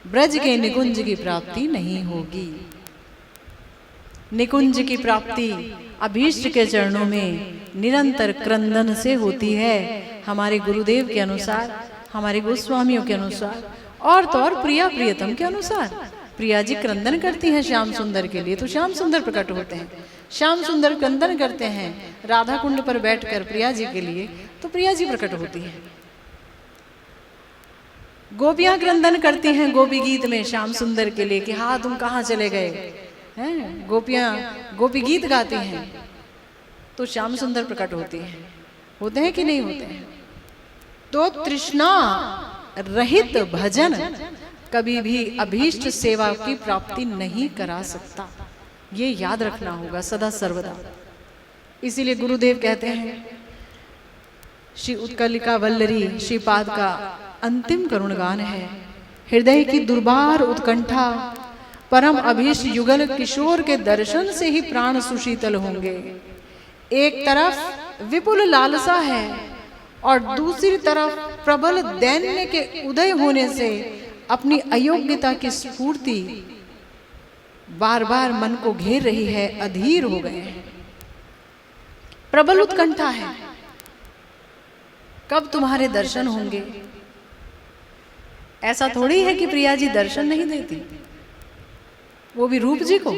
ब्रज के निकुंज की प्राप्ति नहीं होगी। निकुंज की प्राप्ति अभीष्ट के चरणों में निरंतर क्रंदन से होती है, हमारे गुरुदेव के अनुसार, हमारे गोस्वामियों के अनुसार, और तो और प्रिया प्रियतम के अनुसार। प्रिया जी क्रंदन करती हैं श्याम सुंदर के लिए, तो श्याम सुंदर प्रकट होते हैं। श्याम सुंदर क्रंदन करते हैं राधा कुंड पर बैठकर प्रिया जी के लिए, तो प्रिया जी प्रकट होती हैं। गोपियां क्रंदन करती हैं गोपी गीत में श्याम सुंदर के लिए कि हाँ तुम कहाँ चले गए हैं। गोपियां गोपी गीत गाती हैं तो श्याम सुंदर प्रकट होती हैं। होते हैं कि नहीं होते हैं? तो तृष्णा रहित भजन कभी भी अभीष्ट सेवा की प्राप्ति नहीं करा सकता, ये याद रखना होगा सदा सर्वदा। इसीलिए गुरुदेव कहते हैं, श्री उत्कलिका वल्लरी श्रीपाद का अंतिम करुण गान है, हृदय की दुर्बार उत्कंठा परम अभीष्ट युगल किशोर के दर्शन से ही प्राण सुशीतल होंगे। एक तरफ विपुल लालसा है और दूसरी तरफ प्रबल दैन्य के उदय होने से अपनी अयोग्यता की स्फूर्ति बार बार मन को घेर रही है, अधीर हो गए हैं। प्रबल उत्कंठा है, कब तुम्हारे दर्शन होंगे। ऐसा थोड़ी है कि प्रिया जी दर्शन नहीं देती, वो भी रूप जी को।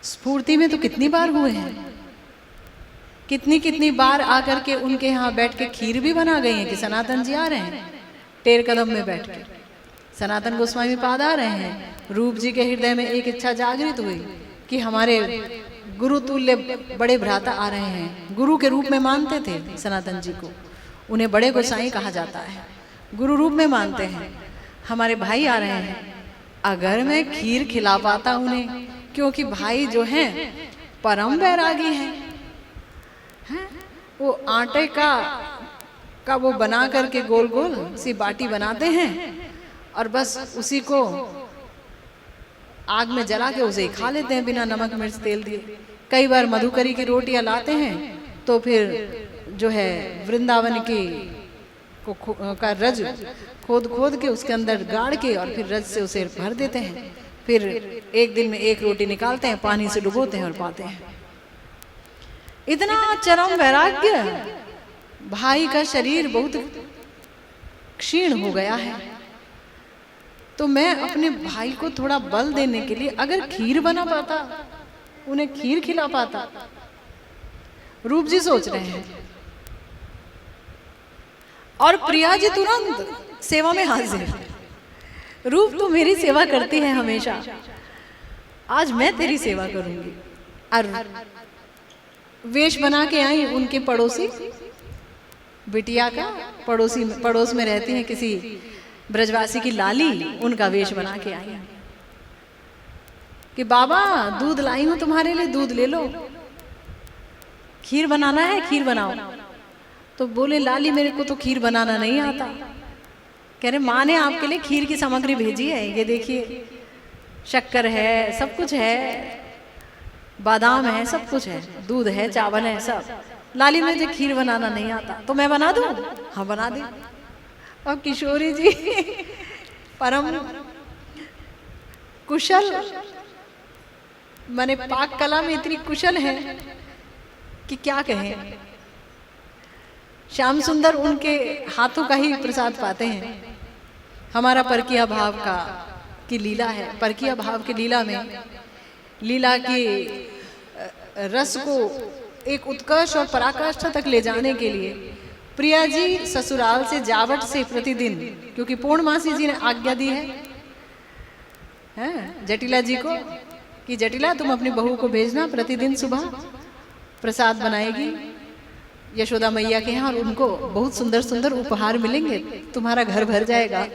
स्फूर्ति में तो कितनी बार हुए हैं, कितनी कितनी बार आकर के उनके यहाँ बैठ के खीर भी बना गई है कि सनातन जी आ रहे हैं टेर कदम में बैठ के, सनातन गोस्वामी पाद आ रहे हैं। रूप जी के हृदय में एक इच्छा जागृत हुई कि हमारे गुरु तुल्य बड़े भ्राता आ रहे हैं। गुरु के रूप में मानते थे सनातन जी को, उन्हें बड़े गोसाई कहा जाता है, गुरु रूप में मानते हैं। हमारे भाई आ रहे हैं, अगर मैं खीर खिला पाता उन्हें, क्योंकि भाई जो हैं परम वैरागी हैं, वो आटे का वो बना करके गोल गोल सी बाटी बनाते हैं और बस उसी को आग में जला के उसे खा लेते हैं बिना नमक मिर्च तेल दिए। कई बार मधुकरी की रोटियां लाते हैं तो फिर जो है वृंदावन की का रज खोद खोद के उसके अंदर गाड़ के और फिर रज से उसे भर देते हैं। फिर एक दिन में एक रोटी निकालते हैं, पानी से डुबोते हैं और पाते हैं। इतना चरम वैराग्य, भाई का शरीर बहुत क्षीण हो गया है, तो मैं अपने भाई को थोड़ा बल देने के लिए अगर खीर बना पाता, उन्हें खीर खिला पाता। रूप जी सोच रहे हैं और प्रिया जी तुरंत सेवा में हाजिर। रूप तो मेरी सेवा करती है हमेशा, आज मैं तेरी सेवा करूंगी। और वेश बना के आई उनके पड़ोसी बिटिया का, पड़ोस में रहती है किसी ब्रजवासी की लाली, उनका वेश बना के आई कि बाबा दूध लाई हूं तुम्हारे लिए, दूध ले लो, खीर बनाना है, खीर बनाओ। तो बोले लाली मेरे को तो खीर बनाना नहीं आता। कह रहे माँ ने आपके लिए खीर की सामग्री भेजी है, ये देखिए शक्कर है, सब कुछ है, बादाम है, सब कुछ है, दूध है, चावल है, सब। लाली मुझे खीर बनाना नहीं आता, तो मैं बना दूं? हाँ बना दे। और किशोरी जी परम कुशल, माने पाक कला में इतनी कुशल है कि क्या कहें। श्याम सुंदर उनके हाथों का ही प्रसाद पाते हैं। हमारा परकीय भाव का की लीला है, परकीय भाव की लीला में लीला की रस को एक उत्कर्ष और पराकाष्ठा तक ले जाने के लिए प्रिया जी ससुराल से जावट से प्रतिदिन, क्योंकि पूर्णमासी जी ने आज्ञा दी है जटिला जी को कि जटिला तुम अपनी बहू को भेजना, प्रतिदिन सुबह प्रसाद बनाएगी यशोदा मैया के यहाँ और उनको बहुत सुंदर सुंदर उपहार मिलेंगे, तुम्हारा घर भर जाएगा।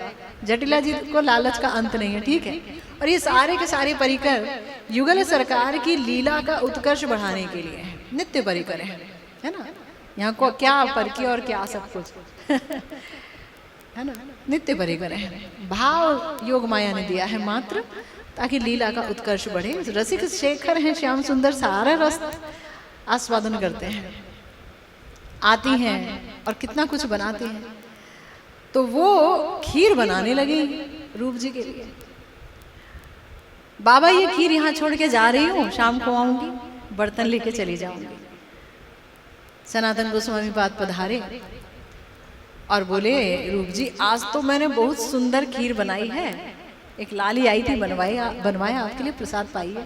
जटिला जी को लालच का अंत नहीं है, ठीक है। और ये सारे के सारे परिकर युगल सरकार की लीला का उत्कर्ष बढ़ाने के लिए है, नित्य परिकर है ना। यहाँ को क्या परकी और क्या सब कुछ है ना, नित्य परिकर है। भाव योग माया ने दिया है मात्र, ताकि लीला का उत्कर्ष बढ़े। रसिक शेखर हैं श्याम सुंदर, सारा रस आस्वादन करते हैं। आती हैं और कितना कुछ बनाती हैं। तो वो खीर बनाने लगी रूप जी के लिए। बाबा ये खीर यहाँ छोड़ के जा रही हूँ, शाम को आऊंगी, बर्तन लेके चली जाऊंगी। सनातन गोस्वामी पाद पधारे और बोले, रूप जी आज तो मैंने बहुत सुंदर खीर बनाई है, एक लाली आई थी बनवाया आपके लिए, प्रसाद पाइए।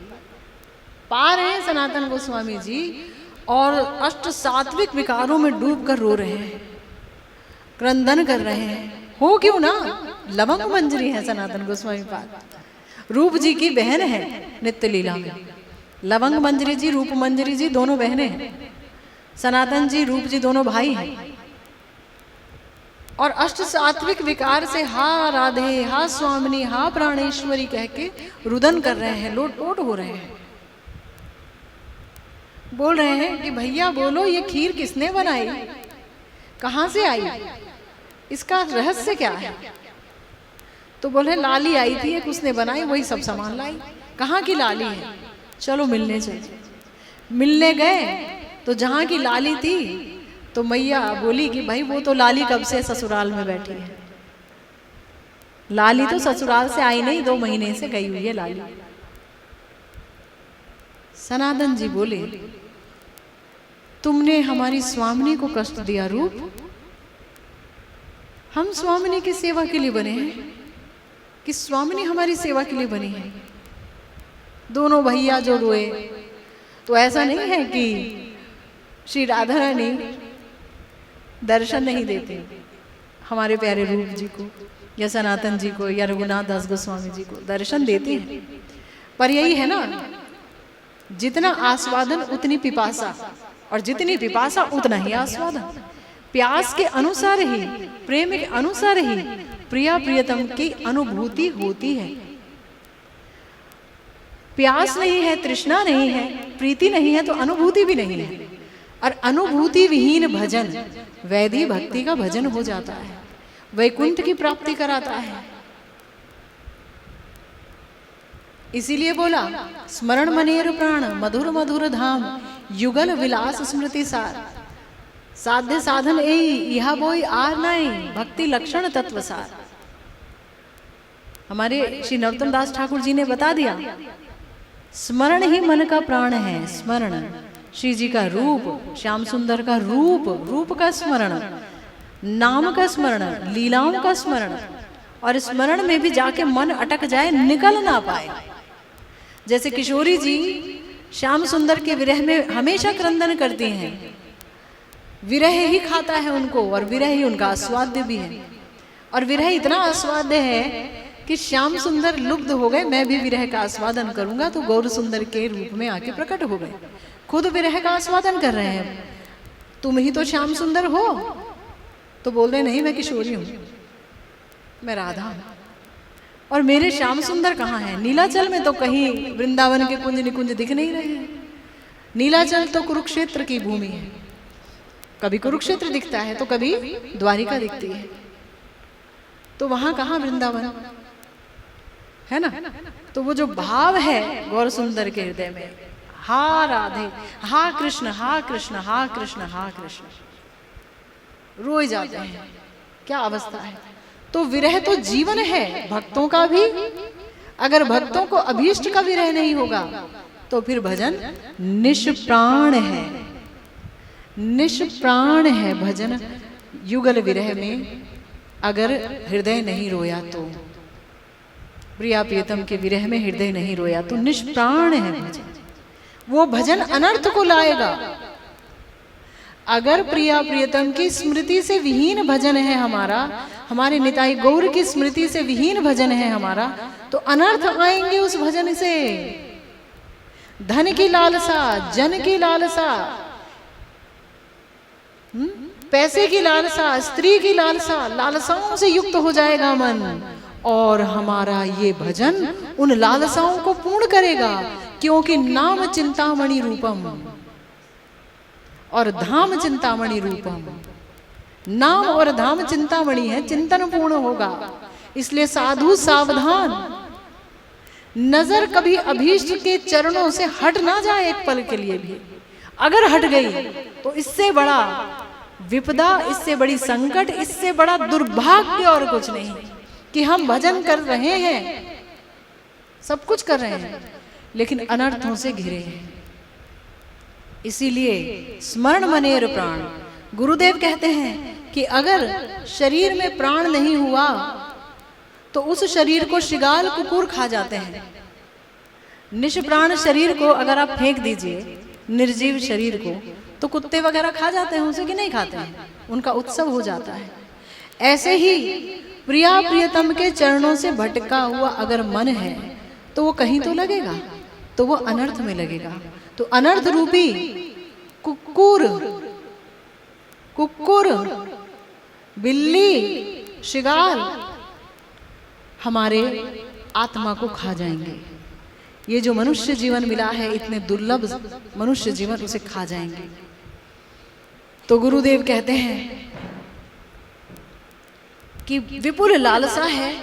पा रहे हैं सनातन गोस्वामी जी और अष्ट सात्विक विकारों में डूब कर रो रहे हैं, क्रंदन कर रहे हैं। हो क्यों ना, लवंग मंजरी है सनातन गोस्वामी पाद, रूप जी की बहन है नित्य लीला में। लवंग मंजरी जी, रूप मंजरी जी दोनों बहनें हैं। सनातन जी, रूप जी दोनों भाई हैं। और अष्ट सात्विक विकार से हा राधे, हा स्वामिनी, हा प्राणेश्वरी कह के रुदन कर रहे हैं, लोटपोट हो रहे हैं। बोल रहे हैं कि भैया बोलो ये खीर किसने बनाई, कहाँ से आई, इसका रहस्य क्या है। तो बोले लाली आई थी एक, उसने बनाई, वही सब सामान लाई। कहाँ की लाली है, चलो मिलने चले। मिलने गए तो जहाँ की लाली थी तो मैया बोली कि भाई वो तो लाली कब से ससुराल में बैठी है। लाली तो ससुराल से आई नहीं, 2 महीने से गई हुई है लाली। सनातन जी बोले, तुमने हमारी स्वामिनी को कष्ट दिया रूप, हम स्वामिनी की सेवा के लिए बने हैं कि स्वामिनी हमारी सेवा के लिए बनी है। दोनों भैया जो रोए, तो ऐसा नहीं है कि श्री राधा रानी दर्शन नहीं देते हमारे प्यारे रूप जी को या सनातन जी को या रघुनाथ दास गोस्वामी जी को, दर्शन देते हैं। पर यही है ना, जितना आस्वादन उतनी पिपासा, और जितनी पिपासा उतना ही आस्वादन। प्यास के अनुसार ही, प्रेम के अनुसार ही प्रिया प्रियतम की अनुभूति होती है। प्यास नहीं है, तृष्णा नहीं है, प्रीति नहीं है तो अनुभूति भी नहीं है। और अनुभूति विहीन भजन वैधि भक्ति का भजन हो जाता है, वैकुंठ की प्राप्ति कराता है। इसीलिए बोला, स्मरण मनेर प्राण मधुर मधुर धाम, युगल विलास स्मृति सार, साध्य साधन यह बोई आर नहीं, भक्ति लक्षण तत्व सार। हमारे श्री नरोत्तम दास ठाकुर जी ने बता दिया, स्मरण ही मन का प्राण है। स्मरण श्री जी का रूप, श्याम सुंदर का रूप, रूप का स्मरण, नाम का स्मरण, लीलाओं का स्मरण। और स्मरण में भी जाके मन अटक जाए, निकल ना पाए। जैसे किशोरी जी श्याम सुंदर के विरह में हमेशा क्रंदन करती हैं, विरह ही खाता है उनको, और विरह ही उनका आस्वाद्य भी है। और विरह इतना आस्वाद्य है कि श्याम सुंदर लुब्ध हो गए, मैं भी विरह का आस्वादन करूंगा, तो गौर सुंदर के रूप में आके प्रकट हो गए, खुद विरह का आस्वादन कर रहे हैं। तुम ही तो श्याम सुंदर हो, तो बोल रहे नहीं मैं किशोरी हूं, मैं राधा हूं। और मेरे श्याम सुंदर कहाँ हैं? नीलाचल में तो कहीं वृंदावन के कुंज निकुंज दिख नहीं रहे हैं। नीलाचल तो कुरुक्षेत्र की भूमि है, कभी कुरुक्षेत्र दिखता है तो कभी द्वारिका दिखती है, तो वहां कहाँ वृंदावन है ना। तो वो जो भाव है गौर सुंदर के हृदय में, हा राधे, हा कृष्ण, हा कृष्ण, हा कृष्ण, हा कृष्ण, रोए जाते हैं। क्या अवस्था है। तो विरह तो जीवन है भक्तों का भी। अगर भक्तों को अभीष्ट का विरह नहीं होगा तो फिर भजन निष्प्राण है, निष्प्राण है भजन। युगल विरह में अगर हृदय नहीं रोया तो, प्रिया प्रियतम के विरह में हृदय नहीं रोया तो निष्प्राण है भजन। वो भजन अनर्थ को लाएगा। अगर प्रिया प्रियतम की स्मृति से विहीन भजन है हमारा, हमारे निताई गौर की स्मृति से विहीन भजन है हमारा, तो अनर्थ आएंगे उस भजन से। धन की लालसा, जन की लालसा, पैसे की लालसा, स्त्री की लालसा, लालसाओं से युक्त हो जाएगा मन, और हमारा ये भजन उन लालसाओं को पूर्ण करेगा। क्योंकि नाम चिंतामणि रूपम और धाम चिंतामणि रूपम, नाम और धाम चिंतामणि है, चिंतन पूर्ण होगा। इसलिए साधु सावधान, नजर कभी अभीष्ट के चरणों से हट ना जाए एक पल के लिए भी। अगर हट गई तो इससे बड़ा विपदा, इससे बड़ी संकट, इससे बड़ा दुर्भाग्य और कुछ नहीं कि हम भजन कर रहे हैं, सब कुछ कर रहे हैं, लेकिन अनर्थों से घिरे हैं। इसीलिए स्मरण मनेर प्राण, गुरुदेव कहते हैं कि अगर शरीर में प्राण नहीं हुआ तो उस शरीर को शिगाल कुकुर खा जाते हैं। निष्प्राण शरीर को अगर आप फेंक दीजिए, निर्जीव शरीर को, तो कुत्ते वगैरह खा जाते हैं उसे कि नहीं खाते हैं, उनका उत्सव हो जाता है। ऐसे ही प्रिया प्रियतम के चरणों से भटका हुआ अगर मन है तो वो कहीं तो लगेगा, तो वो अनर्थ में लगेगा। तो अनर्थ रूपी कुकुर, बिल्ली, शिगाल हमारे आत्मा को खा जाएंगे। ये जो मनुष्य जीवन मिला है, इतने दुर्लभ मनुष्य जीवन, उसे खा जाएंगे। तो गुरुदेव कहते हैं कि विपुल लालसा है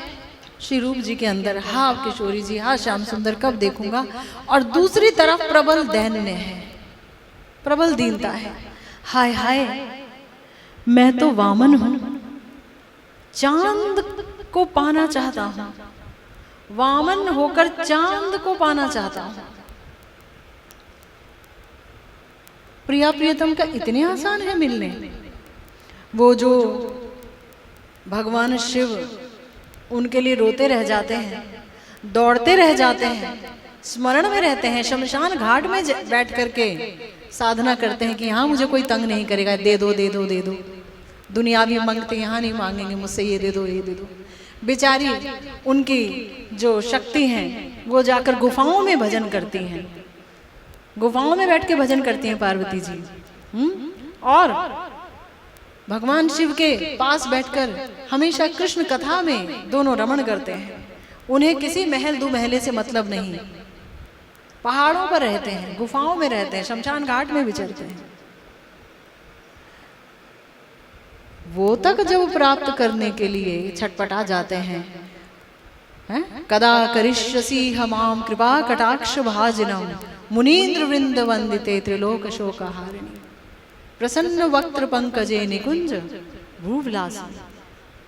श्री रूप जी के अंदर, हाँ किशोरी जी, हाँ श्याम सुंदर कब देखूंगा। और दूसरी तरफ प्रबल दैन्य है, प्रबल दीनता है। हाय हाय, मैं तो वामन हूं, चांद को पाना चाहता हूं, वामन होकर चांद को पाना चाहता हूं। प्रिया प्रियतम का इतने आसान है मिलने। वो जो भगवान शिव, उनके लिए रोते रह जाते हैं, दौड़ते रह जाते हैं, स्मरण में रहते हैं, शमशान घाट में बैठ करके साधना करते हैं कि हाँ मुझे कोई तंग नहीं करेगा, दे दो दे दो दे दो। दुनिया भी मांगते, यहाँ नहीं मांगेंगे मुझसे, ये दे दो ये दे दो। बेचारी उनकी जो शक्ति है वो जाकर गुफाओं में भजन करती हैं, गुफाओं में बैठ के भजन करती हैं पार्वती जी। और भगवान शिव के पास बैठकर हमेशा कृष्ण कथा में दोनों रमण करते हैं। उन्हें किसी महल दो महले से मतलब नहीं, पहाड़ों पर रहते हैं, गुफाओं में रहते हैं, शमशान घाट में विचरते हैं। वो तक जब प्राप्त करने के लिए छटपटा जाते हैं, कदा करिष्यसि हमाम कृपा कटाक्ष भाजनम मुनीन्द्र वृंद वंदिते त्रिलोक शोकहारिणी प्रसन्न वक्त्र पंकजे निकुंज भूविलास।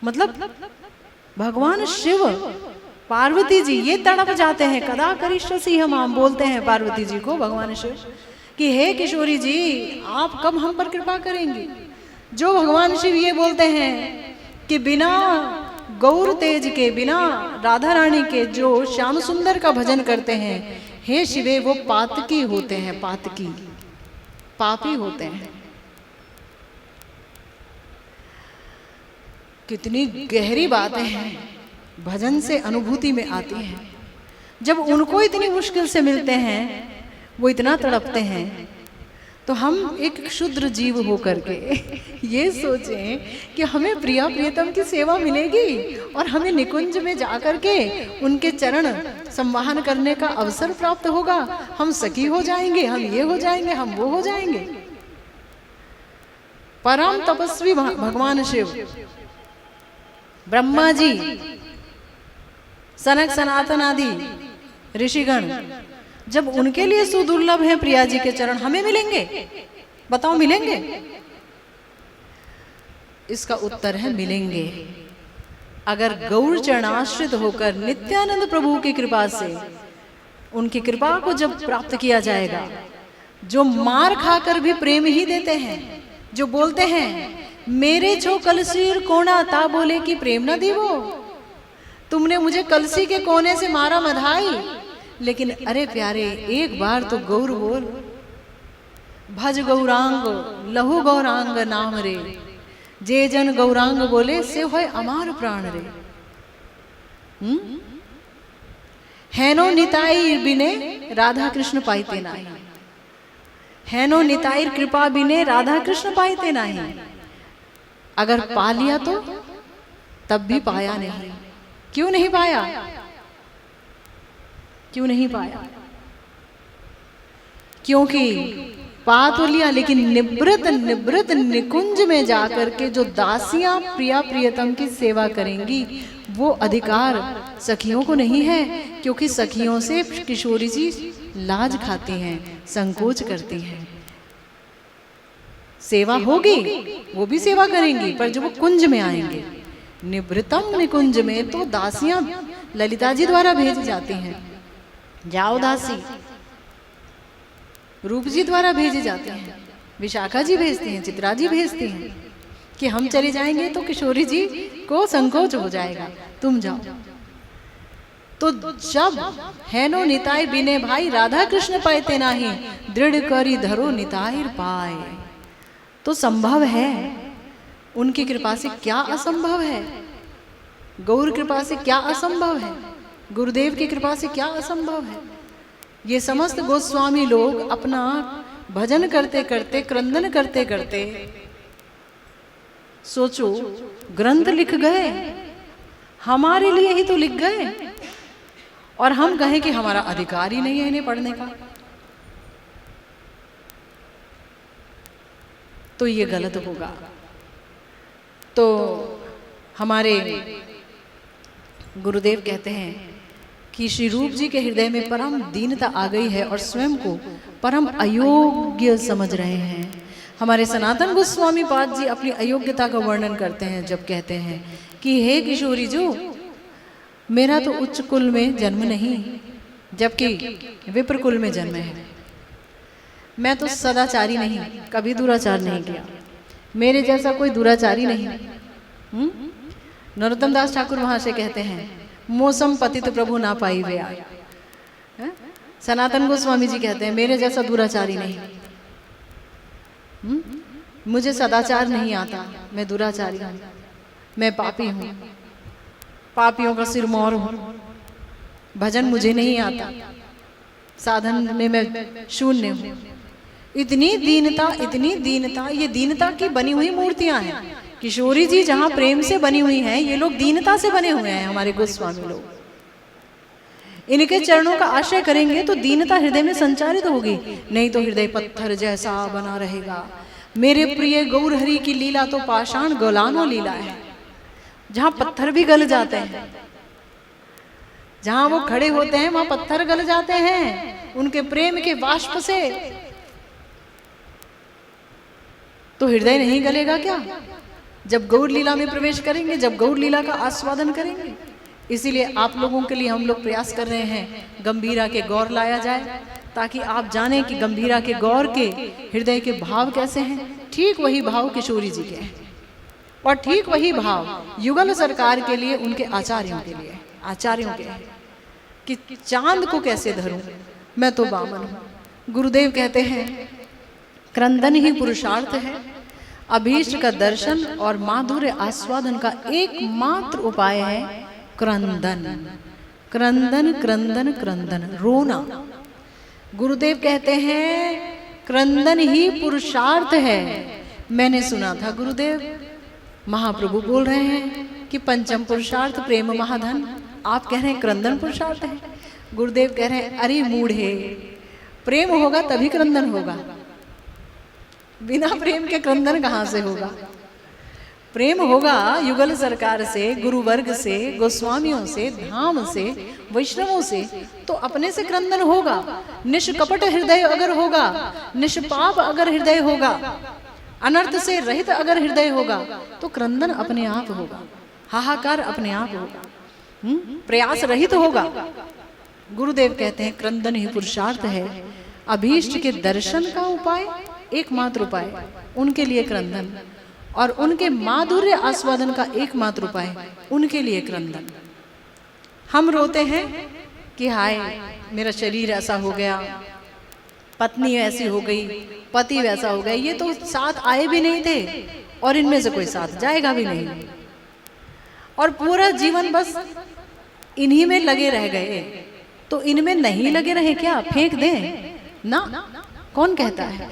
मतलब भगवान शिव, पार्वती जी ये तड़प जाते हैं। कदा करिष्यसि हमाम बोलते हैं पार्वती जी को भगवान शिव कि हे किशोरी जी, आप कब हम पर कृपा करेंगी। जो भगवान शिव ये बोलते हैं कि बिना गौर तेज के, बिना राधा रानी के जो श्याम सुंदर का भजन करते हैं, हे शिवे वो पातकी होते हैं, पातकी, पापी होते हैं। कितनी गहरी बातें हैं, भजन से अनुभूति में आती हैं। जब उनको इतनी मुश्किल से मिलते हैं, वो इतना तड़पते हैं, तो हम एक क्षुद्र जीव होकर के ये सोचें कि हमें प्रिया प्रियतम की सेवा मिलेगी और हमें निकुंज में जाकर के उनके चरण संवाहन करने का अवसर प्राप्त होगा, हम सखी हो जाएंगे, हम ये हो जाएंगे, हम वो हो जाएंगे। परम तपस्वी भगवान शिव, ब्रह्मा जी, सनक सनातन आदि ऋषिगण, जब उनके लिए सुदुर्लभ है प्रिया जी के चरण, हमें मिलेंगे? बताओ मिलेंगे? इसका उत्तर है मिलेंगे। अगर गौर चरणाश्रित होकर नित्यानंद प्रभु की कृपा से, उनकी कृपा को जब प्राप्त किया जाएगा, जो मार खाकर भी प्रेम ही देते हैं, जो बोलते हैं मेरे छो कलसीर कोना ता बोले कि प्रेम न दीवो, तुमने मुझे कलसी के कोने से मारा मधाई, लेकिन अरे प्यारे एक बार तो गौर बोल, भज गौरांग लहु गौरांग नाम रे, जे जन गौरांग बोले से होय अमार प्राण रे। हैनो निताई बिने राधा कृष्ण पाइते नाही, हैनो निताई कृपा बिने राधा कृष्ण पाइते नाही। अगर पा लिया तो तब भी पाया नहीं। क्यों नहीं पाया? क्यों नहीं पाया? क्योंकि पा तो लिया, लेकिन निवृत निवृत निकुंज में जाकर के जो दासियां प्रिया प्रियतम की सेवा करेंगी, वो अधिकार सखियों को नहीं है, क्योंकि सखियों से किशोरी जी लाज खाती हैं, संकोच करती हैं। सेवा होगी, वो भी सेवा करेंगी, पर जब वो कुंज में आएंगे, निवृतम निकुंज में, तो दासियां ललिता जी द्वारा भेजी जाती हैं, जाओ दासी, रूप जी द्वारा भेजे जाते हैं, विशाखा जी भेजती हैं, चित्रा जी भेजती हैं कि हम चले जाएंगे तो किशोरी जी को संकोच हो जाएगा, तुम जाओ। तो जब है नो निताय बिने भाई, राधा कृष्ण पाए नाही, दृढ़ करी धरो निताय पाए। तो संभव है, उनकी कृपा से क्या असंभव है, गौर कृपा से क्या असंभव है, गुरुदेव की कृपा से क्या असंभव है। ये समस्त गोस्वामी लोग अपना भजन करते करते, क्रंदन करते करते, सोचो ग्रंथ लिख गए, हमारे लिए ही तो लिख गए, और हम कहें कि हमारा अधिकार ही नहीं है इन्हें पढ़ने का, तो ये गलत होगा। तो हमारे गुरुदेव कहते हैं कि श्री रूप जी के हृदय में परम दीनता आ गई है और स्वयं को परम अयोग्य समझ रहे हैं। हमारे सनातन गोस्वामी पाद जी अपनी अयोग्यता का वर्णन करते हैं जब कहते हैं कि हे किशोरी जो, मेरा तो उच्च कुल में जन्म नहीं, जबकि विप्र कुल में जन्म है, मैं तो सदाचारी नहीं, कभी दुराचार नहीं किया, मेरे जैसा कोई दुराचारी नहीं। नरोत्तम दास ठाकुर वहां से कहते हैं, मौसम पतित प्रभु ना पाई वे आए। सनातन गोस्वामी जी कहते हैं, मेरे जैसा दुराचारी नहीं, मुझे सदाचार नहीं आता, मैं दुराचारी हूं, मैं पापी हूं, पापियों का सिरमौर हूं, भजन मुझे नहीं आता, साधन में मैं शून्य हूं। इतनी दीनता, इतनी दीनता, ये दीनता की बनी हुई मूर्तियां हैं। किशोरी जी जहां प्रेम से बनी हुई हैं, ये लोग दीनता से बने हुए हैं। हमारे गोस्वामी लोग इनके चरणों का आश्रय करेंगे तो दीनता हृदय में संचारित होगी, नहीं तो हृदय पत्थर जैसा बना रहेगा। मेरे प्रिय गौर हरि की लीला तो पाषाण गलानो लीला है, जहां पत्थर भी गल जाते हैं, जहां वो खड़े होते हैं वहां पत्थर गल जाते हैं उनके प्रेम के वाष्प से। तो हृदय नहीं गलेगा क्या जब गौर लीला में प्रवेश करेंगे, जब गौर लीला का आस्वादन करेंगे। इसीलिए आप लोगों के लिए हम लोग प्रयास कर रहे हैं गंभीरा के गौर लाया जाए, ताकि आप जानें कि गंभीरा के गौर के हृदय के भाव कैसे हैं। ठीक वही भाव किशोरी जी के हैं, और ठीक वही भाव युगल सरकार के लिए, उनके आचार्यों के लिए, आचार्यों के हैं कि चांद को कैसे धरूं, मैं तो बामन हूं। गुरुदेव कहते हैं क्रंदन ही पुरुषार्थ है, अभीष्ट का दर्शन और माधुर्य आस्वादन का एकमात्र उपाय है क्रंदन। क्रंदन क्रंदन क्रंदन, रोना। गुरुदेव कहते हैं क्रंदन ही पुरुषार्थ है। मैंने सुना था गुरुदेव महाप्रभु बोल रहे हैं कि पंचम पुरुषार्थ प्रेम महाधन, आप कह रहे हैं क्रंदन पुरुषार्थ है। गुरुदेव कह रहे हैं अरे मूढ़े, प्रेम होगा तभी क्रंदन होगा, बिना प्रेम के क्रंदन कहां से होगा। प्रेम होगा युगल सरकार से, गुरु वर्ग से, गोस्वामियों से, धाम से, वैष्णवों से, तो अपने से क्रंदन होगा। निष्कपट हृदय अगर होगा, निष्पाप अगर हृदय होगा, अनर्थ से रहित अगर हृदय होगा, तो क्रंदन अपने आप होगा, हाहाकार अपने आप होगा, प्रयास रहित होगा। गुरुदेव कहते हैं क्रंदन ही पुरुषार्थ है, अभीष्ट के दर्शन का उपाय, एकमात्र उपाय उनके लिए क्रंदन, और उनके माधुर्य आस्वादन का एकमात्र उपाय उनके लिए क्रंदन। हम रोते हैं कि हाय मेरा शरीर ऐसा हो गया, पत्नी ऐसी हो गई, पति वैसा हो गया, ये तो साथ आए भी नहीं थे और इनमें से कोई साथ जाएगा भी नहीं, और पूरा जीवन बस इन्हीं में लगे रह गए। तो इनमें नहीं लगे रहे क्या, फेंक दें ना? कौन कहता है?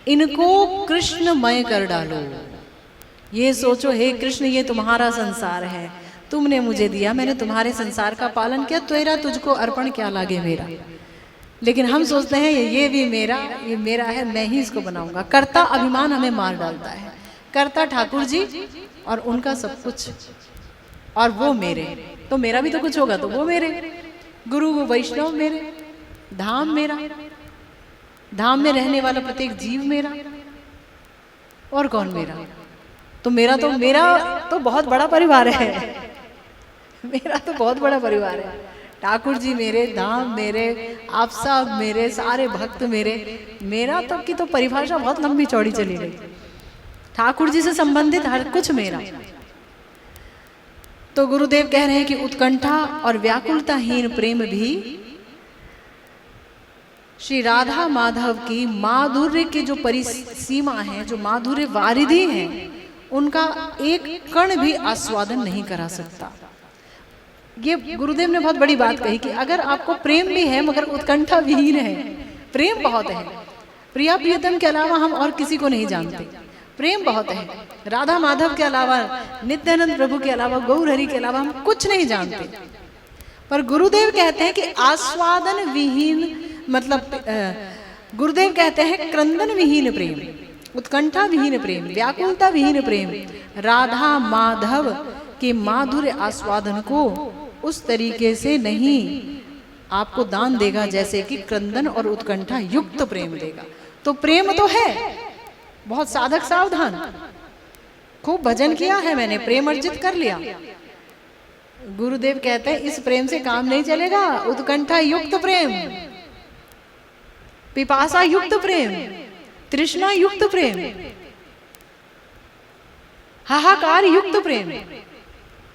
इनको कृष्णमय कर डालो। ये सोचो हे कृष्ण ये तुम्हारा संसार है, तुमने मुझे दिया, मैंने तुम्हारे संसार का पालन किया, तेरा तुझको अर्पण क्या लागे मेरा। लेकिन हम सोचते हैं ये भी मेरा, ये मेरा है, मैं ही इसको बनाऊंगा। कर्ता अभिमान हमें मार डालता है। कर्ता ठाकुर जी और उनका सब कुछ, और वो मेरे, तो मेरा भी तो कुछ होगा, तो वो मेरे, गुरु वैष्णव मेरे, धाम मेरा, धाम में रहने वाला प्रत्येक जीव मेरा। और कौन मेरा? तो मेरा तो बहुत बड़ा परिवार है। मेरा तो बहुत बड़ा परिवार है। ठाकुर जी मेरे, धाम मेरे, आप सब मेरे, सारे भक्त मेरे। मेरा तो की तो परिभाषा बहुत लंबी चौड़ी चली गई। ठाकुर जी से संबंधित हर कुछ मेरा। तो गुरुदेव कह रहे हैं कि उत्कंठा और व्याकुलताहीन प्रेम भी श्री राधा माधव की माधुर्य की जो परिसीमा है, जो माधुर्य वारिधि है, उनका एक कण भी आस्वादन नहीं करा सकता। ये गुरुदेव ने बहुत बड़ी बात कही कि अगर आपको प्रेम भी है मगर उत्कंठा विहीन है, प्रेम बहुत है, प्रिया प्रियतम के अलावा हम और किसी को नहीं जानते, प्रेम बहुत है, राधा माधव के अलावा, नित्यानंद प्रभु के अलावा, गौर हरि के अलावा हम कुछ नहीं जानते। पर गुरुदेव कहते हैं कि आस्वादन विहीन, मतलब गुरुदेव कहते हैं क्रंदन विहीन प्रेम, उत्कंठा विहीन प्रेम, व्याकुलता विहीन प्रेम राधा माधव के माधुर्य आस्वादन को उस तरीके से नहीं आपको दान देगा जैसे कि क्रंदन और उत्कंठा युक्त प्रेम देगा। तो प्रेम तो है, बहुत साधक सावधान, खूब भजन किया है मैंने, प्रेम अर्जित कर लिया। गुरुदेव कहते हैं इस प्रेम से काम नहीं चलेगा। उत्कंठा युक्त प्रेम, पिपासा युक्त प्रेम, तृष्णा युक्त प्रेम, हाहाकार युक्त प्रेम,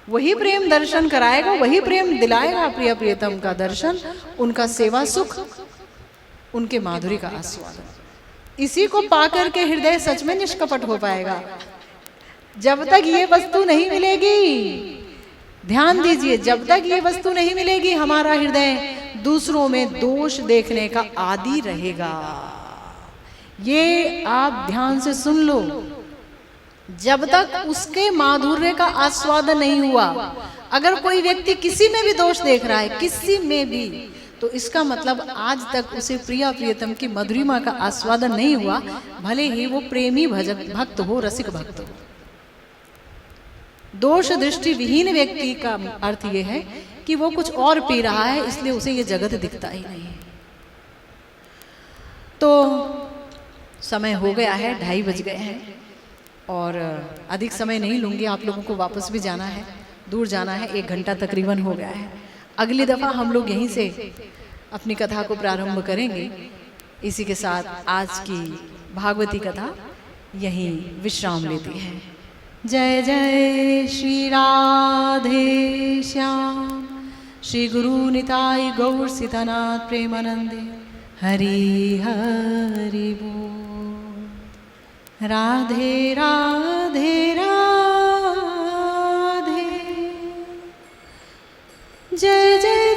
वही प्रेम दर्शन कराएगा, वही प्रेम दिलाएगा प्रिय प्रियतम का दर्शन, उनका सेवा सुख, उनके माधुरी का आस्वादन। इसी को पाकर के हृदय सच में निष्कपट हो पाएगा। जब तक ये वस्तु नहीं मिलेगी, ध्यान दीजिए, जब तक ये वस्तु नहीं मिलेगी हमारा हृदय दूसरों में दोष देखने का आदी रहेगा। ये आप ध्यान से सुन लो। जब तक उसके माधुर्य का आस्वादन नहीं हुआ, अगर कोई व्यक्ति किसी में भी दोष देख रहा है, किसी में भी, तो इसका मतलब आज तक उसे प्रिया प्रियतम की मधुरिमा का आस्वादन नहीं हुआ, भले ही वो प्रेमी भक्त हो, रसिक भक्त हो। दोष दृष्टि विहीन व्यक्ति का अर्थ ये है कि वो कुछ और पी रहा है, इसलिए उसे ये जगत दिखता ही नहीं। तो समय हो गया है, 2:30 बज गए हैं और अधिक समय नहीं लूंगी, आप लोगों को वापस भी जाना है, दूर जाना है, 1 घंटा तकरीबन हो गया है। अगली दफ़ा हम लोग यहीं से अपनी कथा को प्रारंभ करेंगे। इसी के साथ आज की भागवती कथा यहीं विश्राम लेती है। जय जय श्री राधे श्याम, श्री गुरु निताई गौर सीतानाथ प्रेमानंदे, हरि हरि बोल। राधे राधे राधे, जय जय